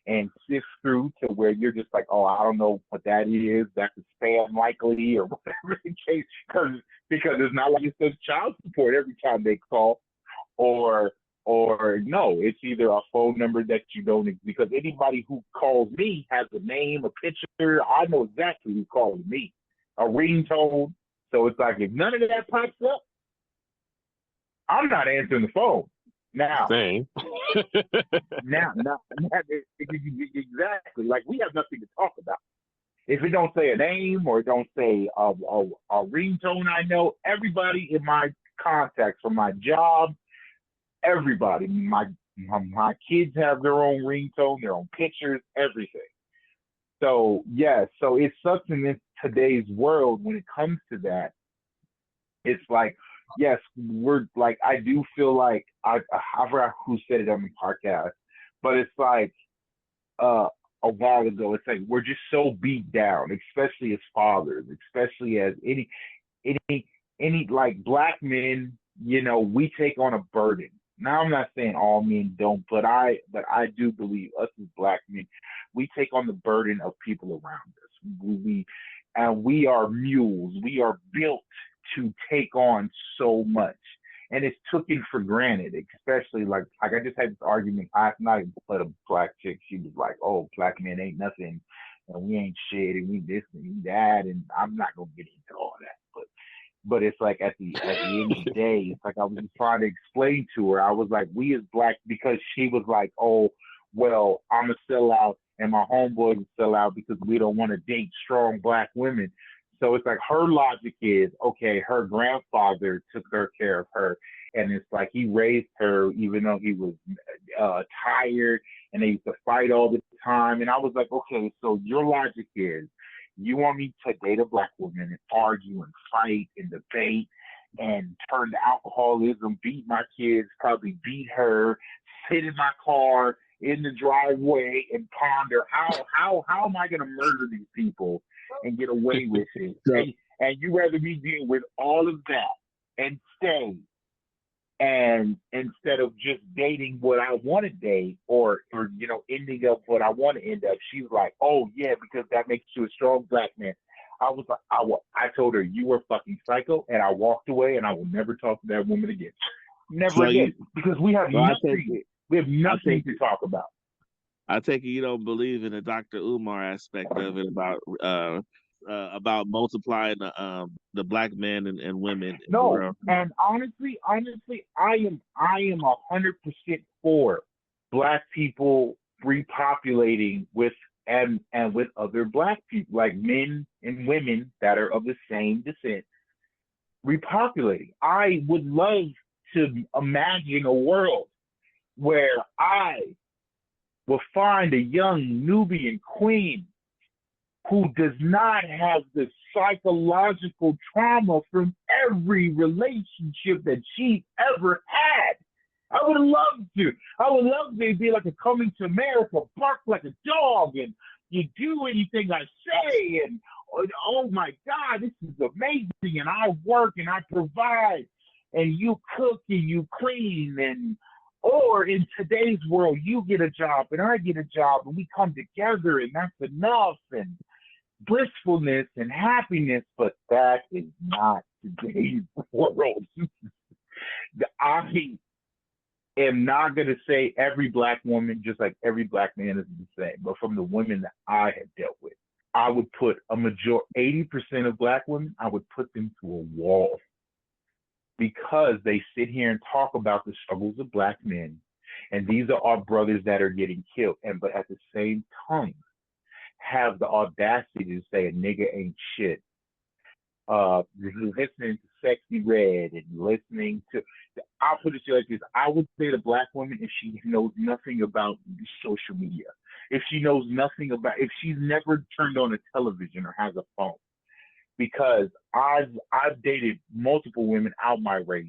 and sift through to where you're just like, oh, I don't know what that is. That's a spam likely or whatever the case, because it's not like it says child support every time they call, or no, it's either a phone number that you don't, because anybody who calls me has a name, a picture. I know exactly who called me, a ringtone. So it's like, if none of that pops up, I'm not answering the phone. Now, same. now, exactly. Like, we have nothing to talk about. If it don't say a name or it don't say a ringtone, I know everybody in my contacts from my job, everybody, my kids have their own ringtone, their own pictures, everything. So, yeah, so it's such in today's world when it comes to that. It's like, yes, we're like, I do feel like, I forgot who said it on the podcast, but it's like a while ago, it's like we're just so beat down, especially as fathers, especially as any like black men, we take on a burden. Now, I'm not saying all men don't, but I do believe us as black men, we take on the burden of people around us. We are mules. We are built to take on so much, and it's taken for granted. Especially like I just had this argument last night with a black chick. She was like, "Oh, black men ain't nothing, and we ain't shit, and we this and we that." And I'm not gonna get into all that, but it's like at the end of the day, it's like I was just trying to explain to her. I was like, we as black, because she was like, oh, well, I'm a sellout and my homeboys sell out because we don't want to date strong black women. So it's like her logic is, okay, her grandfather took care of her. And it's like he raised her even though he was tired and they used to fight all the time. And I was like, okay, so your logic is, you want me to date a black woman and argue and fight and debate and turn to alcoholism, beat my kids, probably beat her, sit in my car in the driveway and ponder how am I going to murder these people and get away with it. So, And you rather me deal with all of that and stay, and instead of just dating what I want to date, or ending up what I want to end up. She's like, oh yeah, because that makes you a strong black man. I was like, I told her, you were fucking psycho, and I walked away, and I will never talk to that woman again. Never again, because we have nothing. We have nothing to talk about. I take it you don't believe in the Dr. Umar aspect of it about multiplying the black men and women. No, and honestly, I am 100% for black people repopulating with with other black people, like men and women that are of the same descent, repopulating. I would love to imagine a world where I will find a young Nubian queen who does not have the psychological trauma from every relationship that she ever had. I would love to. I would love to be like a Coming to America, bark like a dog, and you do anything I say, and oh my God, this is amazing, and I work and I provide, and you cook and you clean, and or in today's world, you get a job and I get a job, and we come together, and that's enough, and blissfulness and happiness. But that is not today's world. I am not going to say every black woman, just like every black man, is the same, but from the women that I have dealt with, I would put 80% of black women, I would put them to a wall, because they sit here and talk about the struggles of black men, and these are our brothers that are getting killed, but at the same time have the audacity to say a nigga ain't shit. Listening to Sexy Red and listening to, I'll put it to you like this: I would say to black women, if she knows nothing about social media, if she knows nothing about, if she's never turned on a television or has a phone, because I've dated multiple women out my race,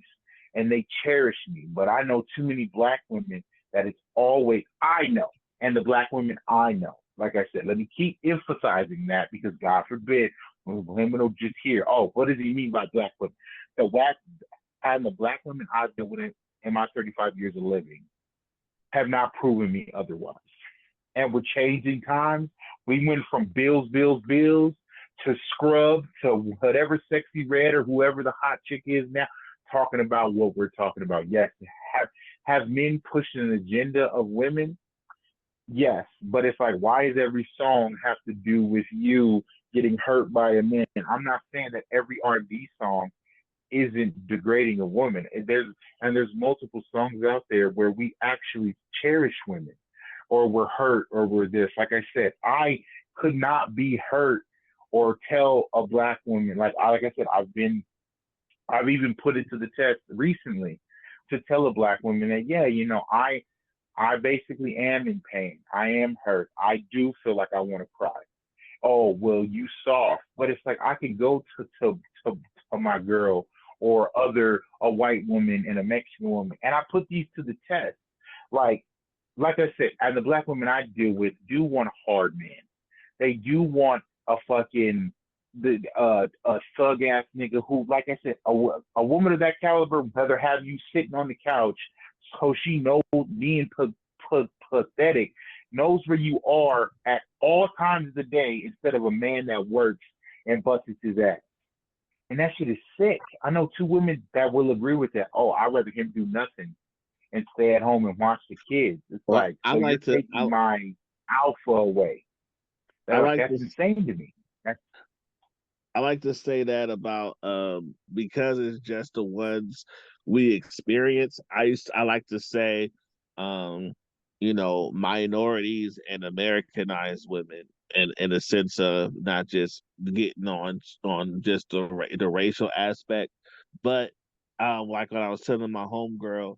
and they cherish me, but I know too many black women that it's always, I know, and the black women I know. Like I said, let me keep emphasizing that, because God forbid women will just hear, oh, what does he mean by black women? The black women I've dealt with in my 35 years of living have not proven me otherwise. And with changing times, we went from bills to Scrub to whatever Sexy Red or whoever the hot chick is now, talking about what we're talking about. Yes, have men pushing an agenda of women? Yes, but it's like, why does every song have to do with you getting hurt by a man? I'm not saying that every R&B song isn't degrading a woman. There's multiple songs out there where we actually cherish women, or we're hurt, or we're this. Like I said, I could not be hurt or tell a black woman, like I said, I've even put it to the test recently to tell a black woman that, yeah, I basically am in pain. I am hurt. I do feel like I want to cry. Oh, well, you soft. But it's like, I can go to my girl, or a white woman and a Mexican woman, and I put these to the test. Like I said, and the black women I deal with do want a hard man. They do want a fucking a thug ass nigga who, like I said, a woman of that caliber rather have you sitting on the couch, so she knows, being pathetic, knows where you are at all times of the day, instead of a man that works and busts his ass. And that shit is sick. I know two women that will agree with that. Oh, I'd rather him do nothing and stay at home and watch the kids. It's like, so you're taking my alpha away. That's insane to me. I like to say that about because it's just the ones we experience. I like to say, minorities and Americanized women, and in a sense of not just getting on just the racial aspect, but like when I was telling my homegirl,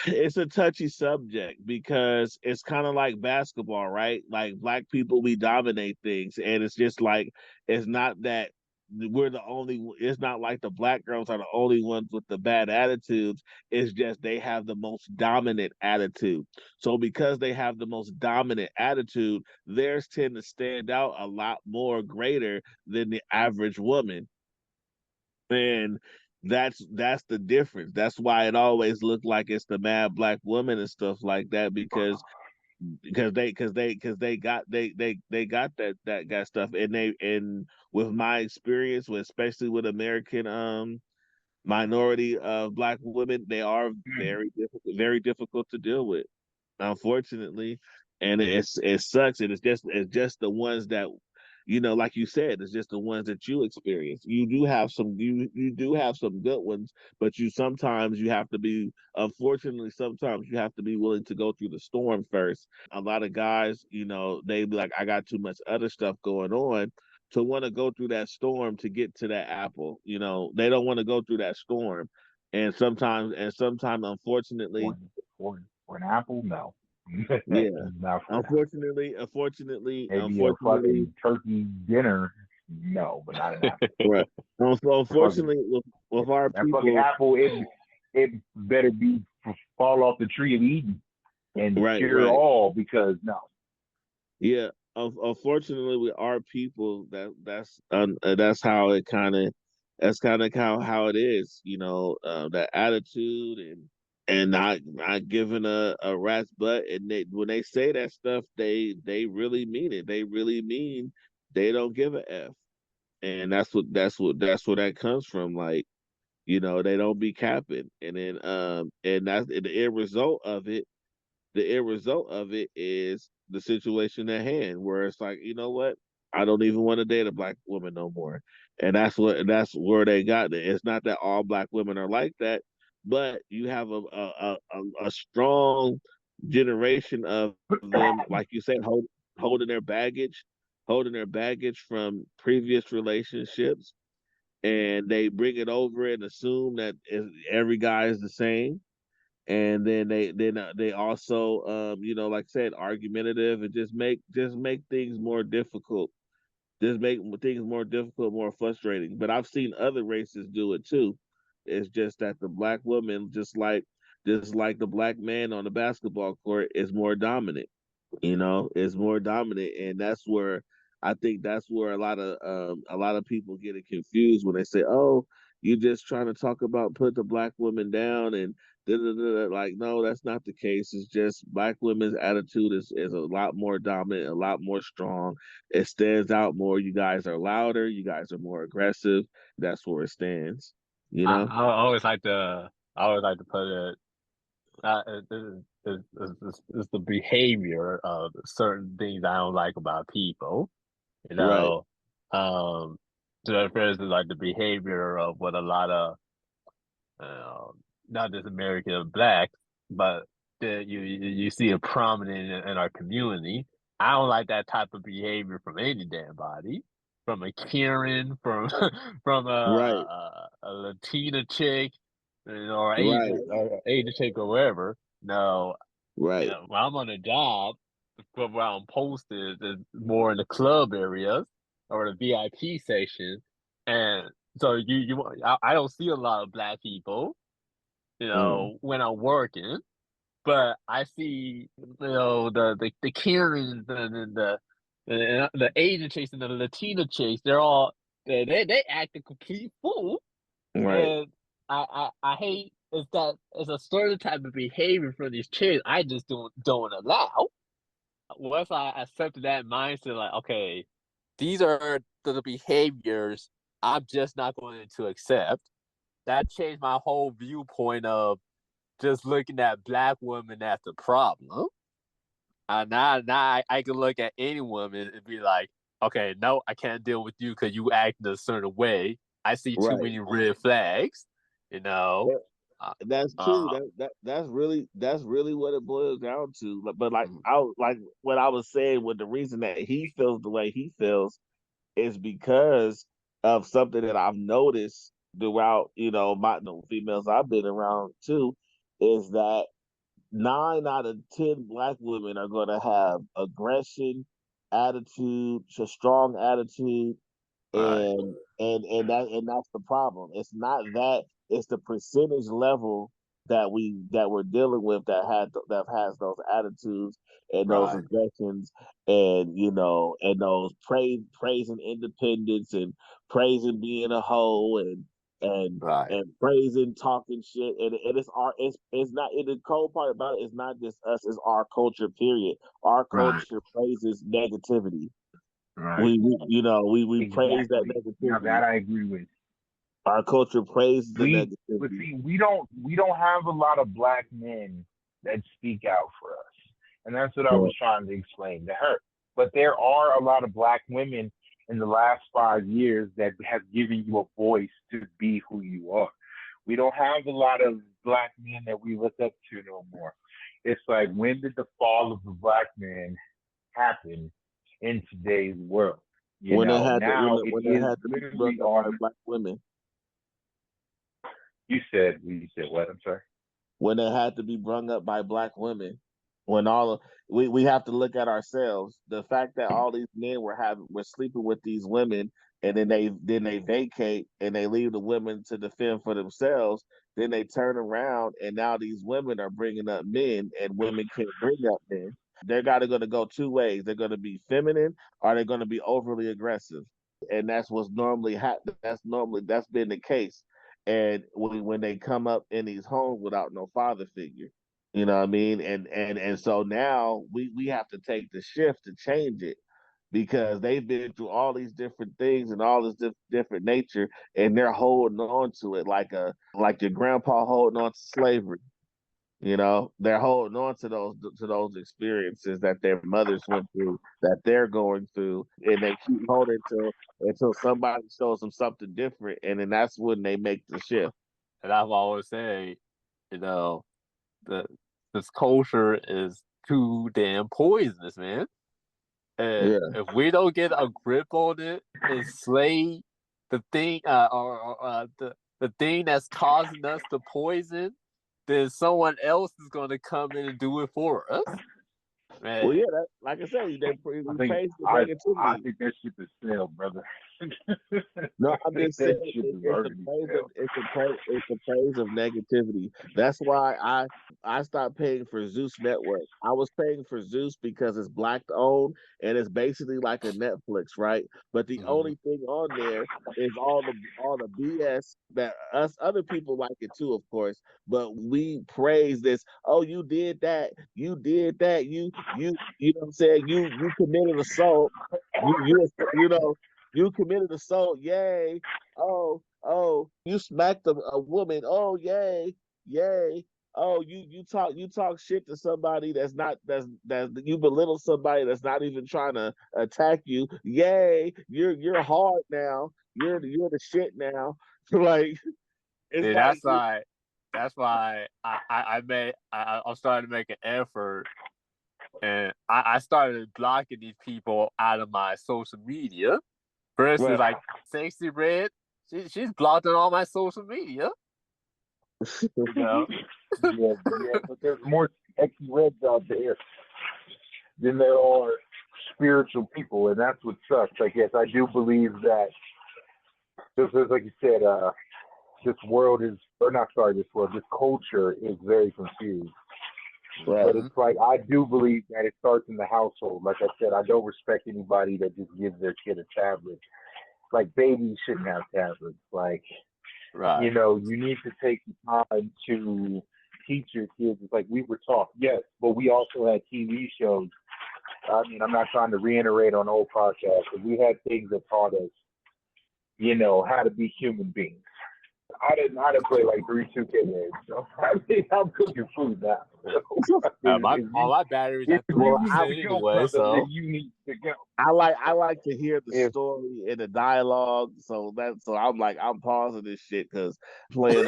it's a touchy subject, because it's kind of like basketball, right? Like, black people, we dominate things, and it's just like, it's not that we're the only. It's not like the black girls are the only ones with the bad attitudes. It's just they have the most dominant attitude. So because they have the most dominant attitude, theirs tend to stand out a lot more greater than the average woman. And that's the difference. That's why it always looked like it's the mad black woman and stuff like that, because they got that stuff. And with my experience with, especially with American minority of black women, they are very difficult to deal with, unfortunately. And it sucks. And it's just the ones that, like you said, it's just the ones that you experience. You do have some good ones, but you have to be, unfortunately, sometimes you have to be willing to go through the storm first. A lot of guys, they be like, I got too much other stuff going on to want to go through that storm to get to that apple. They don't want to go through that storm. And sometimes, unfortunately, for an apple, no. yeah. Not for an apple. Unfortunately, Maybe a fucking turkey dinner, no, but not an apple. right. Unfortunately, with our That fucking people, apple, it better be fall off the tree of Eden and right, cure all, because no. yeah. Unfortunately, with our people, that's how it kind of, that's kind of how it is. That attitude and not giving a rat's butt. And when they say that stuff, they really mean it. They really mean they don't give a f. And that's where that comes from. Like, they don't be capping. And then and that's and the end result of it is the situation at hand, where it's like, you know what, I don't even want to date a black woman no more. And that's where they got it. It's not that all black women are like that, but you have a strong generation of them, like you said, holding their baggage, from previous relationships, and they bring it over and assume that every guy is the same. And then they also, like I said, argumentative, and just make things more difficult, more frustrating. But I've seen other races do it too. It's just that the black woman, just like the black man on the basketball court, is more dominant. Is more dominant. And that's where a lot of people get it confused when they say, oh, you're just trying to talk about put the black woman down and da, da, da, da. Like, no, that's not the case. It's just black women's attitude is a lot more dominant, a lot more strong. It stands out more. You guys are louder, you guys are more aggressive. That's where it stands, you I, know I always like to put it. It's the behavior of certain things I don't like about people. You right, know, um, so for instance, like the behavior of what a lot of uh, not just American blacks, but you see it prominent in our community. I don't like that type of behavior from any damn body, from a Karen, from from right, a Latina chick, or right, Asian chick or wherever. No, right, when I'm on a job, where I'm posted is more in the club areas or the VIP section, and so I don't see a lot of black people, mm, when I'm working, but I see, the Karens and the Asian chicks and the Latina chicks. They act a complete fool, right. and I hate is that it's a certain type of behavior from these chicks I just don't allow. Once I accepted that mindset, like, okay, these are the behaviors I'm just not going to accept. That changed my whole viewpoint of just looking at black women as the problem. Now I can look at any woman and be like, okay, no, I can't deal with you because you act in a certain way. I see too Right. many red flags, you know. Uh, That's true. uh, That's really what it boils down to. But like mm, like what I was saying, with the reason that he feels the way he feels is because of something that I've noticed throughout, my females I've been around too, is that 9 out of 10 black women are going to have aggression, attitude, a strong attitude, And that's the problem. It's not that, it's the percentage level that we're dealing with that has those attitudes and those aggressions, and and those praising independence and praising being a hoe and praising talking shit, and it's not, and the cold part about it is not just us, it's our culture, period. Our culture praises negativity. Right. We praise that negativity. Now that I agree with. Our culture praises the negativity. But see, we don't have a lot of black men that speak out for us, and that's what I was trying to explain to her. But there are a lot of black women in the last 5 years that have given you a voice to be who you are. We don't have a lot of black men that we look up to no more. It's like, when did the fall of the black man happen in today's world? When they had to be black women. You said what? I'm sorry. When they had to be brung up by black women. When we have to look at ourselves. The fact that all these men were sleeping with these women, and then they vacate and they leave the women to defend for themselves. Then they turn around and now these women are bringing up men, and women can't bring up men. They're going to go two ways. They're going to be feminine, or they're going to be overly aggressive, and that's what's normally that's been the case. And when they come up in these homes without no father figure, you know what I mean? And so now we have to take the shift to change it, because they've been through all these different things and all this different nature, and they're holding on to it like your grandpa holding on to slavery. They're holding on to those experiences that their mothers went through, that they're going through, and they keep holding until somebody shows them something different, and then that's when they make the shift. And I've always said, this culture is too damn poisonous, man. And if we don't get a grip on it and slay the thing, the thing that's causing us the poison, then someone else is going to come in and do it for us. Man. Well, yeah, like I said, we praise the negativity. I think that shit is sell, brother. No, I'm just saying it's a praise of negativity. That's why I stopped paying for Zeus Network. I was paying for Zeus because it's black owned and it's basically like a Netflix, right? But the only thing on there is all the BS that us other people like it too, of course. But we praise this. Oh, you did that. You did that. You know what I'm saying? You committed assault. You committed assault. Yay. Oh, you smacked a woman. Oh, yay. Oh, you talk shit to somebody that's you belittle somebody that's not even trying to attack you. Yay. You're hard now. You're the shit now. Like, it's that's why I'm starting to make an effort, and I started blocking these people out of my social media. For instance, like Sexy Red, she's blocked on all my social media. Yeah, but there's more Sexy Reds out there than there are spiritual people, and that's what sucks. I guess I do believe that, just like you said, this culture is very confused. Right. But it's like, I do believe that it starts in the household. Like I said, I don't respect anybody that just gives their kid a tablet. Like, babies shouldn't have tablets. Like, you need to take the time to teach your kids. It's like, we were taught, yes, but we also had TV shows. I mean, I'm not trying to reiterate on old podcasts, but we had things that taught us, how to be human beings. I didn't play like 2K games, so I'm cooking food now. All my batteries at 3% anyway, so you need to go. I like to hear the story and the dialogue, so I'm pausing this shit because playing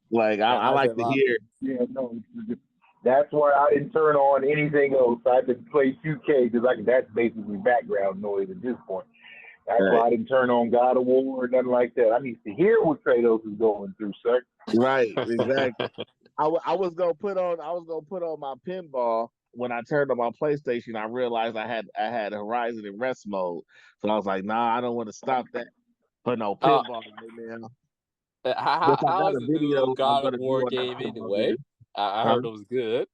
like I like to hear. Yeah, no, that's why I didn't turn on anything else. I didn't play 2K because that's basically background noise at this point. That's why I didn't turn on God of War or nothing like that. I need to hear what Kratos is going through, sir. Right, exactly. I was gonna put on my pinball when I turned on my PlayStation, I realized I had Horizon in rest mode. So I was like, nah, I don't want to stop that for no pinball right now. But I How got is a the video new I'm God of gonna War do on that game pinball anyway? game. I heard it was good.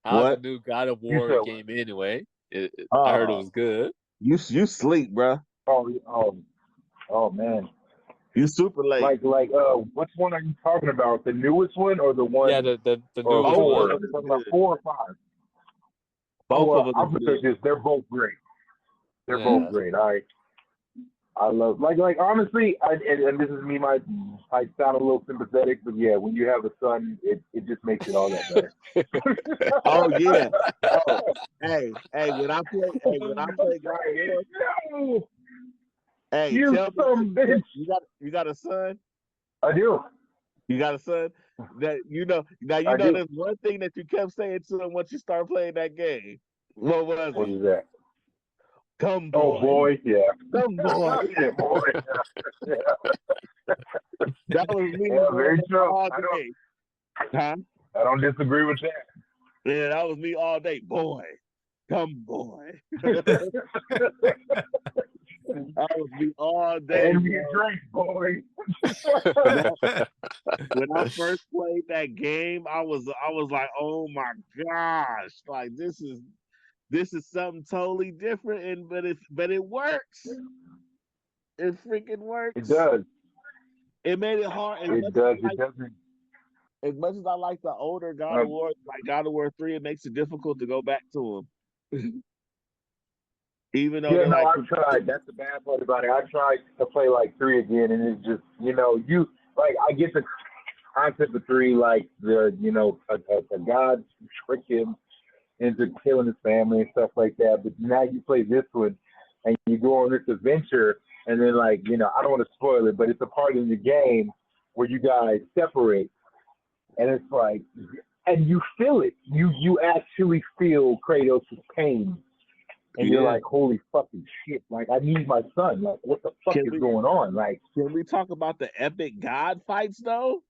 How's the What? new God of You War said, game anyway? I heard it Oh, was good. you sleep, bro. oh man. You super late. Like which one are you talking about? The newest one or the Yeah, one the or newest Both four? of one. them Are you is talking about good. 4 or 5? Both of them I'm is gonna say good. this, they're both great. They're both Yeah. great. I love like honestly, and this is me. I sound a little sympathetic, but yeah, when you have a son, it just makes it all that better. Oh yeah. Oh, hey, when I play God of War, hey, You tell me, some bitch. you got a son? I do. You got a son? That now I do. there's one thing that you kept saying to him once you start playing that game. What was What it? is that? Come Oh boy. boy, yeah. Come boy. Yeah, boy. Yeah. That was me Yeah, very true. all day. Huh? I don't disagree with that. Yeah, that was me all day. Boy. Come boy. That was me all day. And me a drink, boy. When I first played that game, I was like, oh my gosh, like this is something totally different, and but it works. It freaking works. It does. It made it hard. It does. It doesn't. As much as I like the older God of War, like God of War 3, it makes it difficult to go back to them. Even though they're I've tried. That's the bad part about it. I tried to play like 3 again, and it's just, you like I get the concept of 3, like the a god tricked him into killing his family and stuff like that. But now you play this one, and you go on this adventure, and then like I don't want to spoil it, but it's a part in the game where you guys separate, and it's like, and you feel it. You actually feel Kratos' pain. And you're like, holy fucking shit! Like, I need my son. Like, what the fuck is going on? Like, can we talk about the epic God fights though?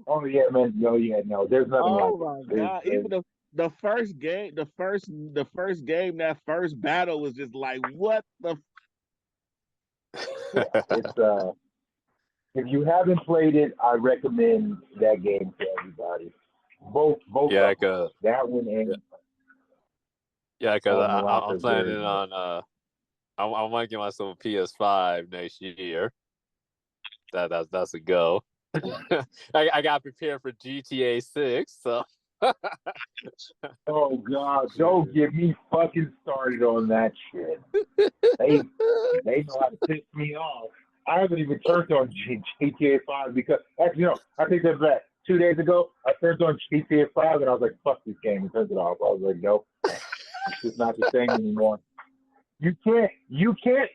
Oh yeah, man. No, yeah, no. There's nothing like. Oh my god! Even the first game, the first game, that first battle was just like, what the? It's if you haven't played it, I recommend that game to everybody. Both. Yeah, that one and. Yeah, because I'm planning on I want to get myself a PS5 next year. That's a go. I got prepared for GTA 6, so. Oh God! Don't get me fucking started on that shit. They know how to piss me off. I haven't even turned on GTA 5 because actually I think that's that. 2 days ago, I turned on GTA 5 and I was like, "Fuck this game," and turned it off. I was like, "Nope, it's just not the thing anymore." You can't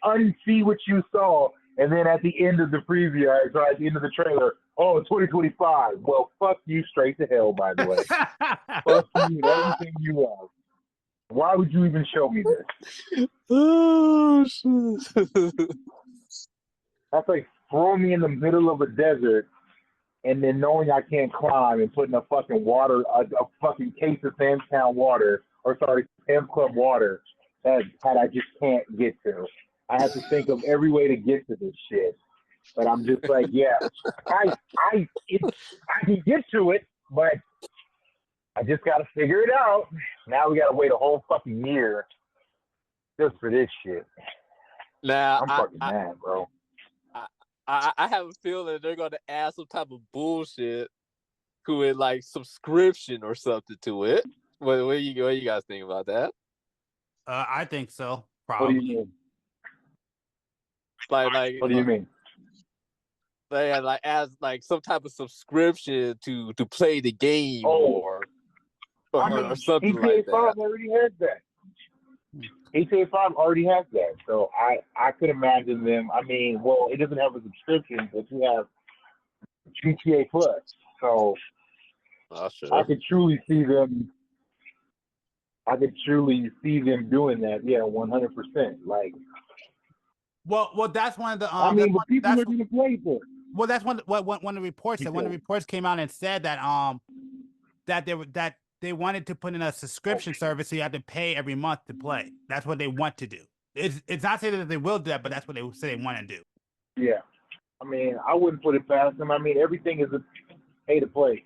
unsee what you saw, and then at the end of the preview, or at the end of the trailer, oh, 2025. Well, fuck you straight to hell, by the way. Fuck you and everything you love. Why would you even show me this? Oh shit! That's like throwing me in the middle of a desert, and then knowing I can't climb and putting a fucking water, a fucking case of Sam's Town water, or sorry, Sam's Club water. That I just can't get to. I have to think of every way to get to this shit. But I'm just like, yeah, I can get to it, but I just got to figure it out. Now we got to wait a whole fucking year just for this shit. Now I'm fucking mad, bro. I have a feeling they're going to add some type of bullshit to it, like subscription or something to it. What do you guys think about that? I think so. Probably. What do you mean? Like what do you mean? They had like as like some type of subscription to play the game or something like that. 5 already has that. GTA 5 already has that, so I could imagine them. I mean, well, it doesn't have a subscription, but you have GTA Plus, so sure. I could truly see them. Doing that. Yeah, 100%. Like, well, that's one of the. I mean, but people are going to play for it. Well, that's one of the reports said. One of the reports came out and said that that they wanted to put in a subscription service, so you have to pay every month to play. That's what they want to do. It's not saying that they will do that, but that's what they say they want to do. Yeah. I mean, I wouldn't put it past them. I mean, everything is a pay to play.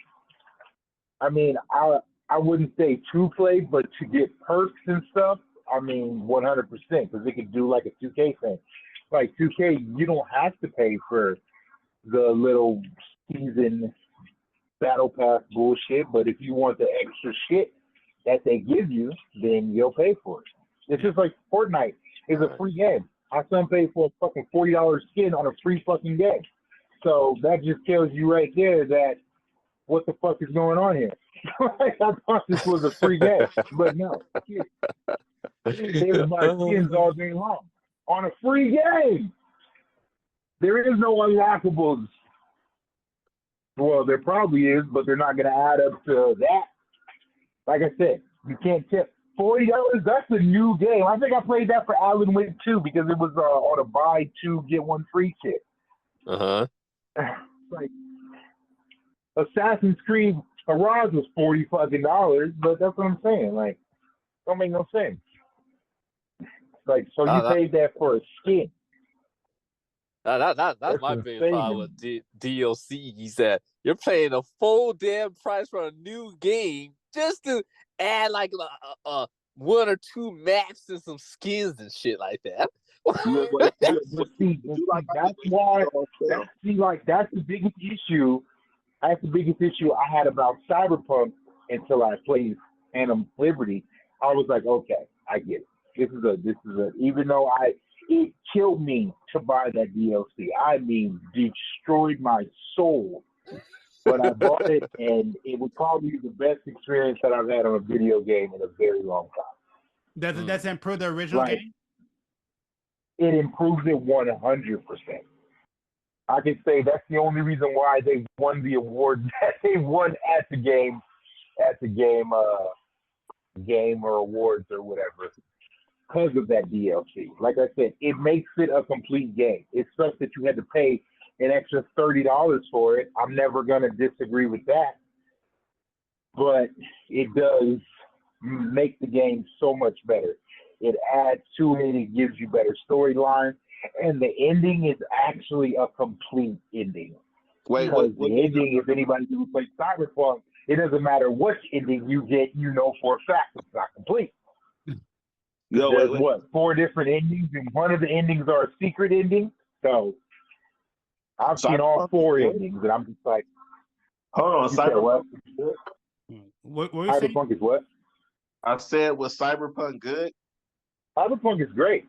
I mean, I wouldn't say to play, but to get perks and stuff, I mean, 100%, because they could do like a 2K thing. Like 2K, you don't have to pay for the little season battle pass bullshit, but if you want the extra shit that they give you, then you'll pay for it. It's just like Fortnite is a free game. I son paid for a fucking $40 skin on a free fucking game. So that just tells you right there that what the fuck is going on here? I thought this was a free game, but no. They was buy skins all day long on a free game. There is no unlockables. Well, there probably is, but they're not going to add up to that. Like I said, you can't tip $40. That's a new game. I think I played that for Alan Wake 2 because it was on a buy two get one free kit. Like Assassin's Creed Mirage was $40 but that's what I'm saying. Like, don't make no sense. Like, so you paid that for a skin. That's my big problem with DLC. Is that you're paying a full damn price for a new game just to add like one or two maps and some skins and shit like that. That's the biggest issue. That's the biggest issue I had about Cyberpunk until I played Phantom Liberty. I was like, okay, I get it. This is a even though it killed me to buy that DLC. I mean, destroyed my soul. But I bought it, and it was probably the best experience that I've had on a video game in a very long time. Does it improve the original game? It improves it 100%. I can say that's the only reason why they won the award that they won at the game or awards or whatever, because of that DLC. Like I said, it makes it a complete game. It sucks that you had to pay an extra $30 for it. I'm never going to disagree with that. But it does make the game so much better. It adds to it. It gives you better storyline. And the ending is actually a complete ending. Because the ending, if anybody who plays Cyberpunk, it doesn't matter what ending you get, you know for a fact it's not complete. There's 4 different endings, and one of the endings are a secret ending. So I've seen all 4 endings, and I'm just like, hold on, Cyberpunk. What Cyberpunk is what? I said, was Cyberpunk good? Cyberpunk is great,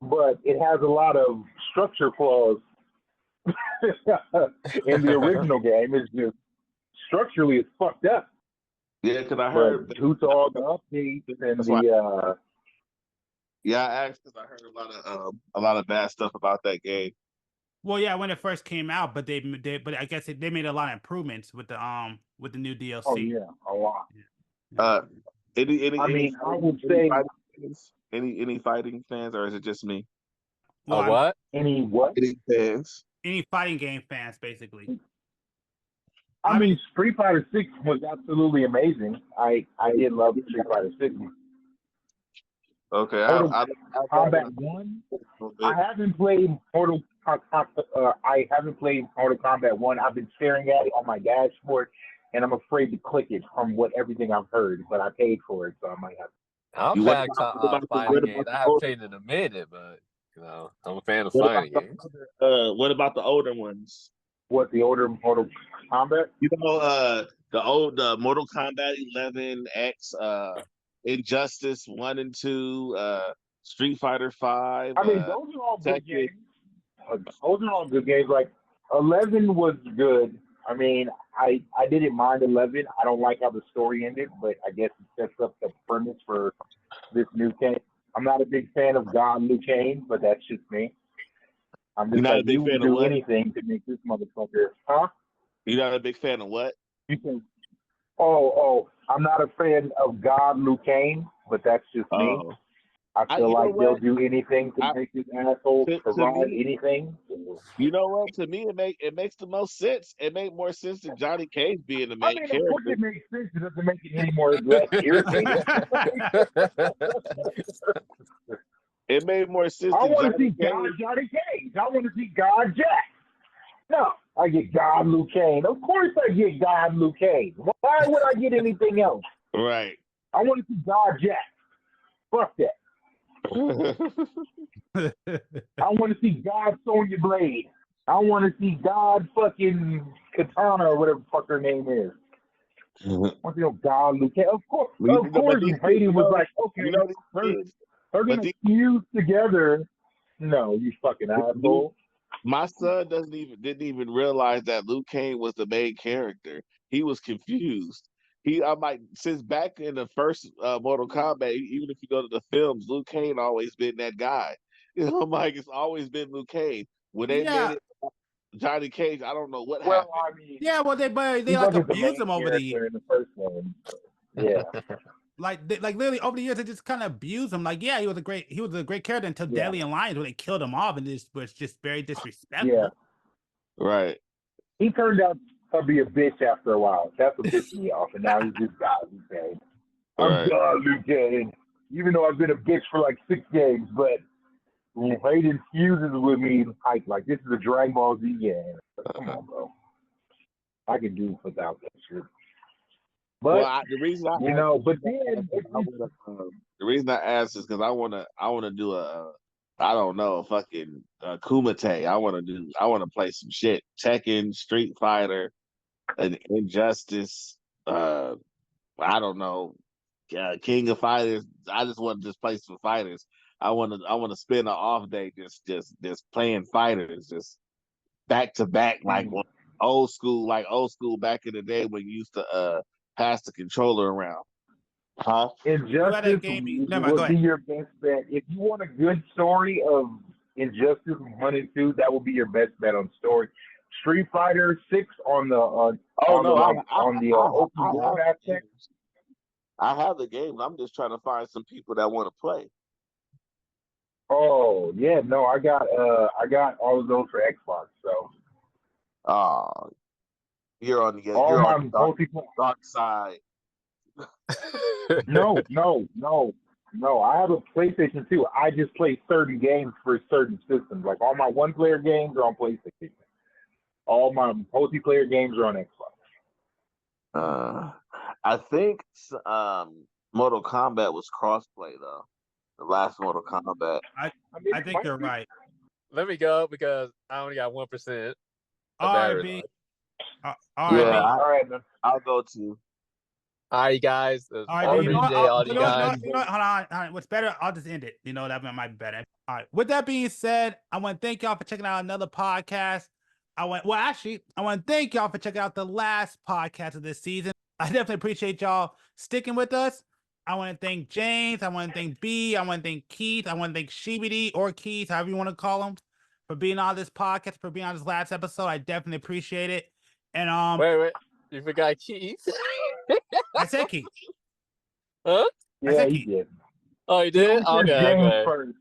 but it has a lot of structure flaws in the original game. It's just structurally it's fucked up. Yeah, because I heard due to all the updates and the yeah, I asked because I heard a lot of bad stuff about that game. Well, yeah, when it first came out, but but I guess they made a lot of improvements with the new DLC. Oh yeah, a lot. I would say any fighting fans, or is it just me? Well, what? Any what? Any fans? Any fighting game fans, basically. I mean, Street Fighter 6 was absolutely amazing. I did love Street Fighter 6. Okay, Combat 1. I haven't played Mortal Kombat 1. I've been staring at it on my dashboard, and I'm afraid to click it from everything I've heard. But I paid for it, so I might have. I'm a fan of fighting games. I haven't played in a minute, but I'm a fan of fighting games. What about the older ones? What, the older Mortal Kombat? The Mortal Kombat 11 X, Injustice 1 and 2, Street Fighter 5. I mean, those are all good games. Those are all good games. Like 11 was good. I mean, I didn't mind 11. I don't like how the story ended, but I guess it sets up the premise for this new game. I'm not a big fan of God Liu Kang, but that's just me. I'm just like, you can do anything to make this motherfucker, huh? You're not a big fan of what? You can. I'm not a fan of God Liu Kang, but that's just me. I feel you know like they'll what? do anything to make this asshole To survive me, anything. you know what? To me, it makes the most sense. It made more sense than Johnny Cage being the I main mean, of course character. it makes sense. It doesn't make it any more less irritating. It made more sense I than want to see Johnny God Cage. Johnny Cage. I want to see God Jack. No, I get God Luke Cage. Of course I get God Luke Cage. Why would I get anything else? Right. I want to see God Jack. Fuck that. I want to see God Sonya Blade. I want to see God fucking Katana or whatever the fuck her name is. I want to know God Luke Cage. Of course, Hayden was like, okay, they're going to fuse together. No, you fucking asshole. My son didn't even realize that Luke Cage was the main character. He was confused. I'm like, since back in the first Mortal Kombat, even if you go to the films, Luke Cage always been that guy. I'm like, it's always been Luke Cage. When they made it Johnny Cage, I don't know what happened. I mean, they like abuse him over the years. In the first one. Yeah. like literally over the years, they just kind of abused him. Like, yeah, he was a great character until Deadly Alliance, where they killed him off, and this was just very disrespectful. Yeah. Right. He turned out to be a bitch after a while. That's what pissed me off, and now he's just God Luke Cage. I'm God Luke Cage. Even though I've been a bitch for like 6 games, but when Hayden fuses with me, like this is a Dragon Ball Z game. Come on, bro. I can do without that shit. But the reason I the reason I asked is because I wanna do a fucking Kumite. I wanna play some shit. Tekken, Street Fighter, an Injustice, I don't know, King of Fighters. I just want to just play some fighters. I want to spend an off day just playing fighters, just back to back, like old school back in the day when you used to pass the controller around. Huh? Injustice would be your best bet. If you want a good story of Injustice 1 and 2, that will be your best bet on story. Street Fighter 6 on the open world aspect. I have the game. I'm just trying to find some people that want to play. Oh yeah, no, I got all of those for Xbox. So, you're on the dark side. No. I have a PlayStation 2. I just play certain games for certain systems. Like all my one-player games are on PlayStation. All my multiplayer games are on Xbox. I think Mortal Kombat was crossplay though. The last Mortal Kombat. I think you're right. Let me go because I only got 1%. All right, all right, man. I'll go too. All right, guys. All right, you know what? Hold on. What's better? I'll just end it. That might be better. All right. With that being said, I want to thank y'all for checking out another podcast. I want to thank y'all for checking out the last podcast of this season. I definitely appreciate y'all sticking with us. I want to thank James. I want to thank B. I want to thank Keith. I want to thank Shibidi or Keith, however you want to call him, for being on this podcast, for being on this last episode. I definitely appreciate it. And wait, you forgot Keith. I said Keith. Huh? Yeah, he did. Oh, he did? Okay. First.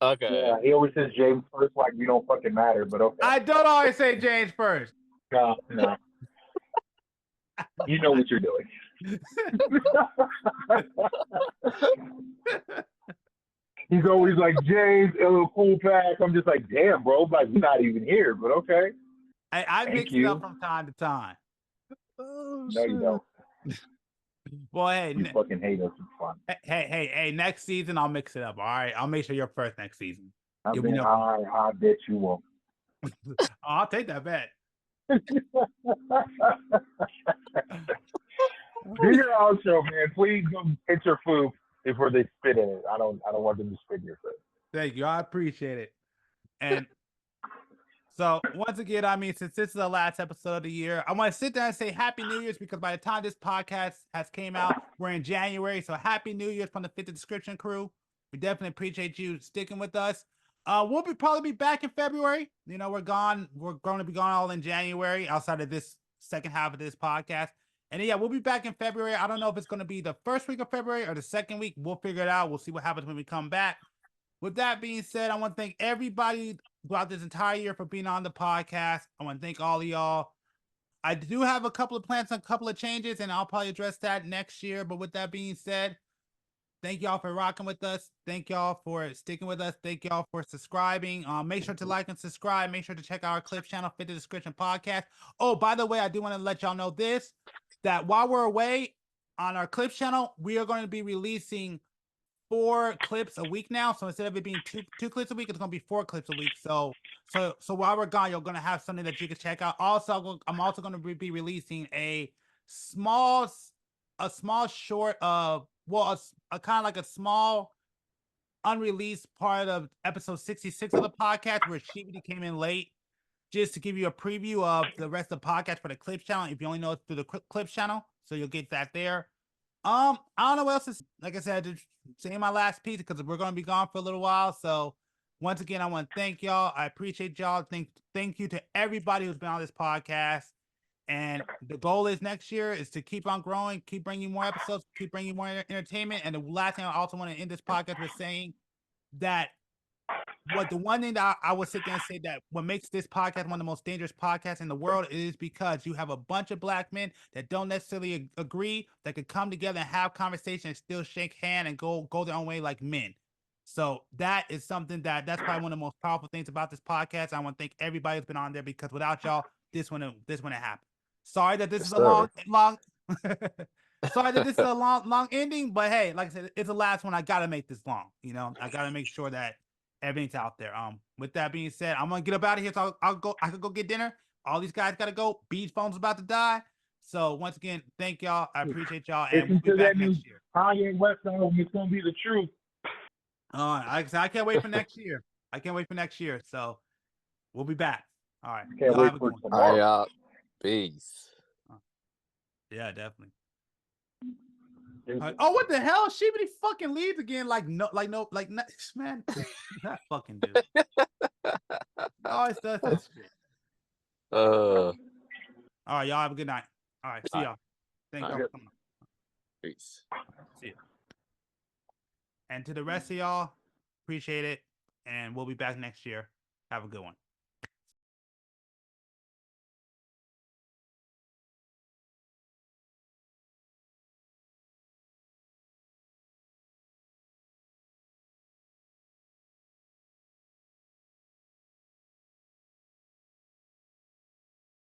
Okay. Yeah, he always says James first, like you don't fucking matter, but okay. I don't always say James first. No. You know what you're doing. He's always like, James, a little cool pack. I'm just like, damn, bro, like you're not even here, but okay. I mix it up from time to time. No, you don't. Well, hey, you fucking hate us. It's fun. Hey, next season I'll mix it up. All right, I'll make sure you're first next season. I bet you won't. I'll take that bet. Do your outro, man. Please go get your food before they spit in it. I don't want them to spit in your food. Thank you. I appreciate it. And so once again, since this is the last episode of the year, I want to sit there and say Happy New Year's, because by the time this podcast has came out, we're in January. So Happy New Year's from the Fit the Description crew. We definitely appreciate you sticking with us. We'll probably be back in February. We're going to be gone all in January outside of this second half of this podcast. And yeah, we'll be back in February. I don't know if it's going to be the first week of February or the second week. We'll figure it out. We'll see what happens when we come back. With that being said, I want to thank everybody throughout this entire year for being on the podcast. I want to thank all of y'all. I do have a couple of plans, a couple of changes, and I'll probably address that next year. But with that being said, thank y'all for rocking with us. Thank y'all for sticking with us. Thank y'all for subscribing. Make sure to like and subscribe. Make sure to check out our Clips channel, Fit the Description Podcast. Oh, by the way, I do want to let y'all know this, that while we're away on our Clips channel, we are going to be releasing 4 clips a week now. So instead of it being two clips a week, it's going to be 4 clips a week. So while we're gone, you're going to have something that you can check out. Also, I'm also going to be releasing a small short of, well, a kind of like a small unreleased part of episode 66 of the podcast where Shibidi came in late, just to give you a preview of the rest of the podcast for the Clips channel. If you only know it through the Clips channel, so you'll get that there. I don't know what else is, like I said, just saying my last piece because we're going to be gone for a little while. So once again, I want to thank y'all. I appreciate y'all. Thank you to everybody who's been on this podcast. And the goal is next year is to keep on growing, keep bringing more episodes, keep bringing more entertainment. And the last thing I also want to end this podcast with saying that the one thing that I would sit there and say that what makes this podcast one of the most dangerous podcasts in the world is because you have a bunch of black men that don't necessarily agree, that could come together and have conversations and still shake hand and go their own way like men. So that is something that's probably one of the most powerful things about this podcast. I want to thank everybody who's been on there because without y'all, this wouldn't happen. Sorry that this is a long sorry that this is a long ending, but hey, like I said, it's the last one. I gotta make this long. I gotta make sure that everything's out there. With that being said, I'm gonna get up out of here. So I could go get dinner. All these guys gotta go. Beach phone's about to die. So once again, thank y'all. I appreciate y'all, and we'll be back next year. Kanye West album, it's gonna be the truth. I can't wait for next year. So we'll be back. All right. Can't Y'all wait have a for good one. tomorrow. All right, y'all. Peace. Yeah, definitely. Oh, what the hell? Shibidi fucking leaves again. Man, that fucking dude. Always does that shit. All right, y'all have a good night. All right, see y'all. Thank y'all for coming. Peace. See ya. And to the rest of y'all, appreciate it. And we'll be back next year. Have a good one.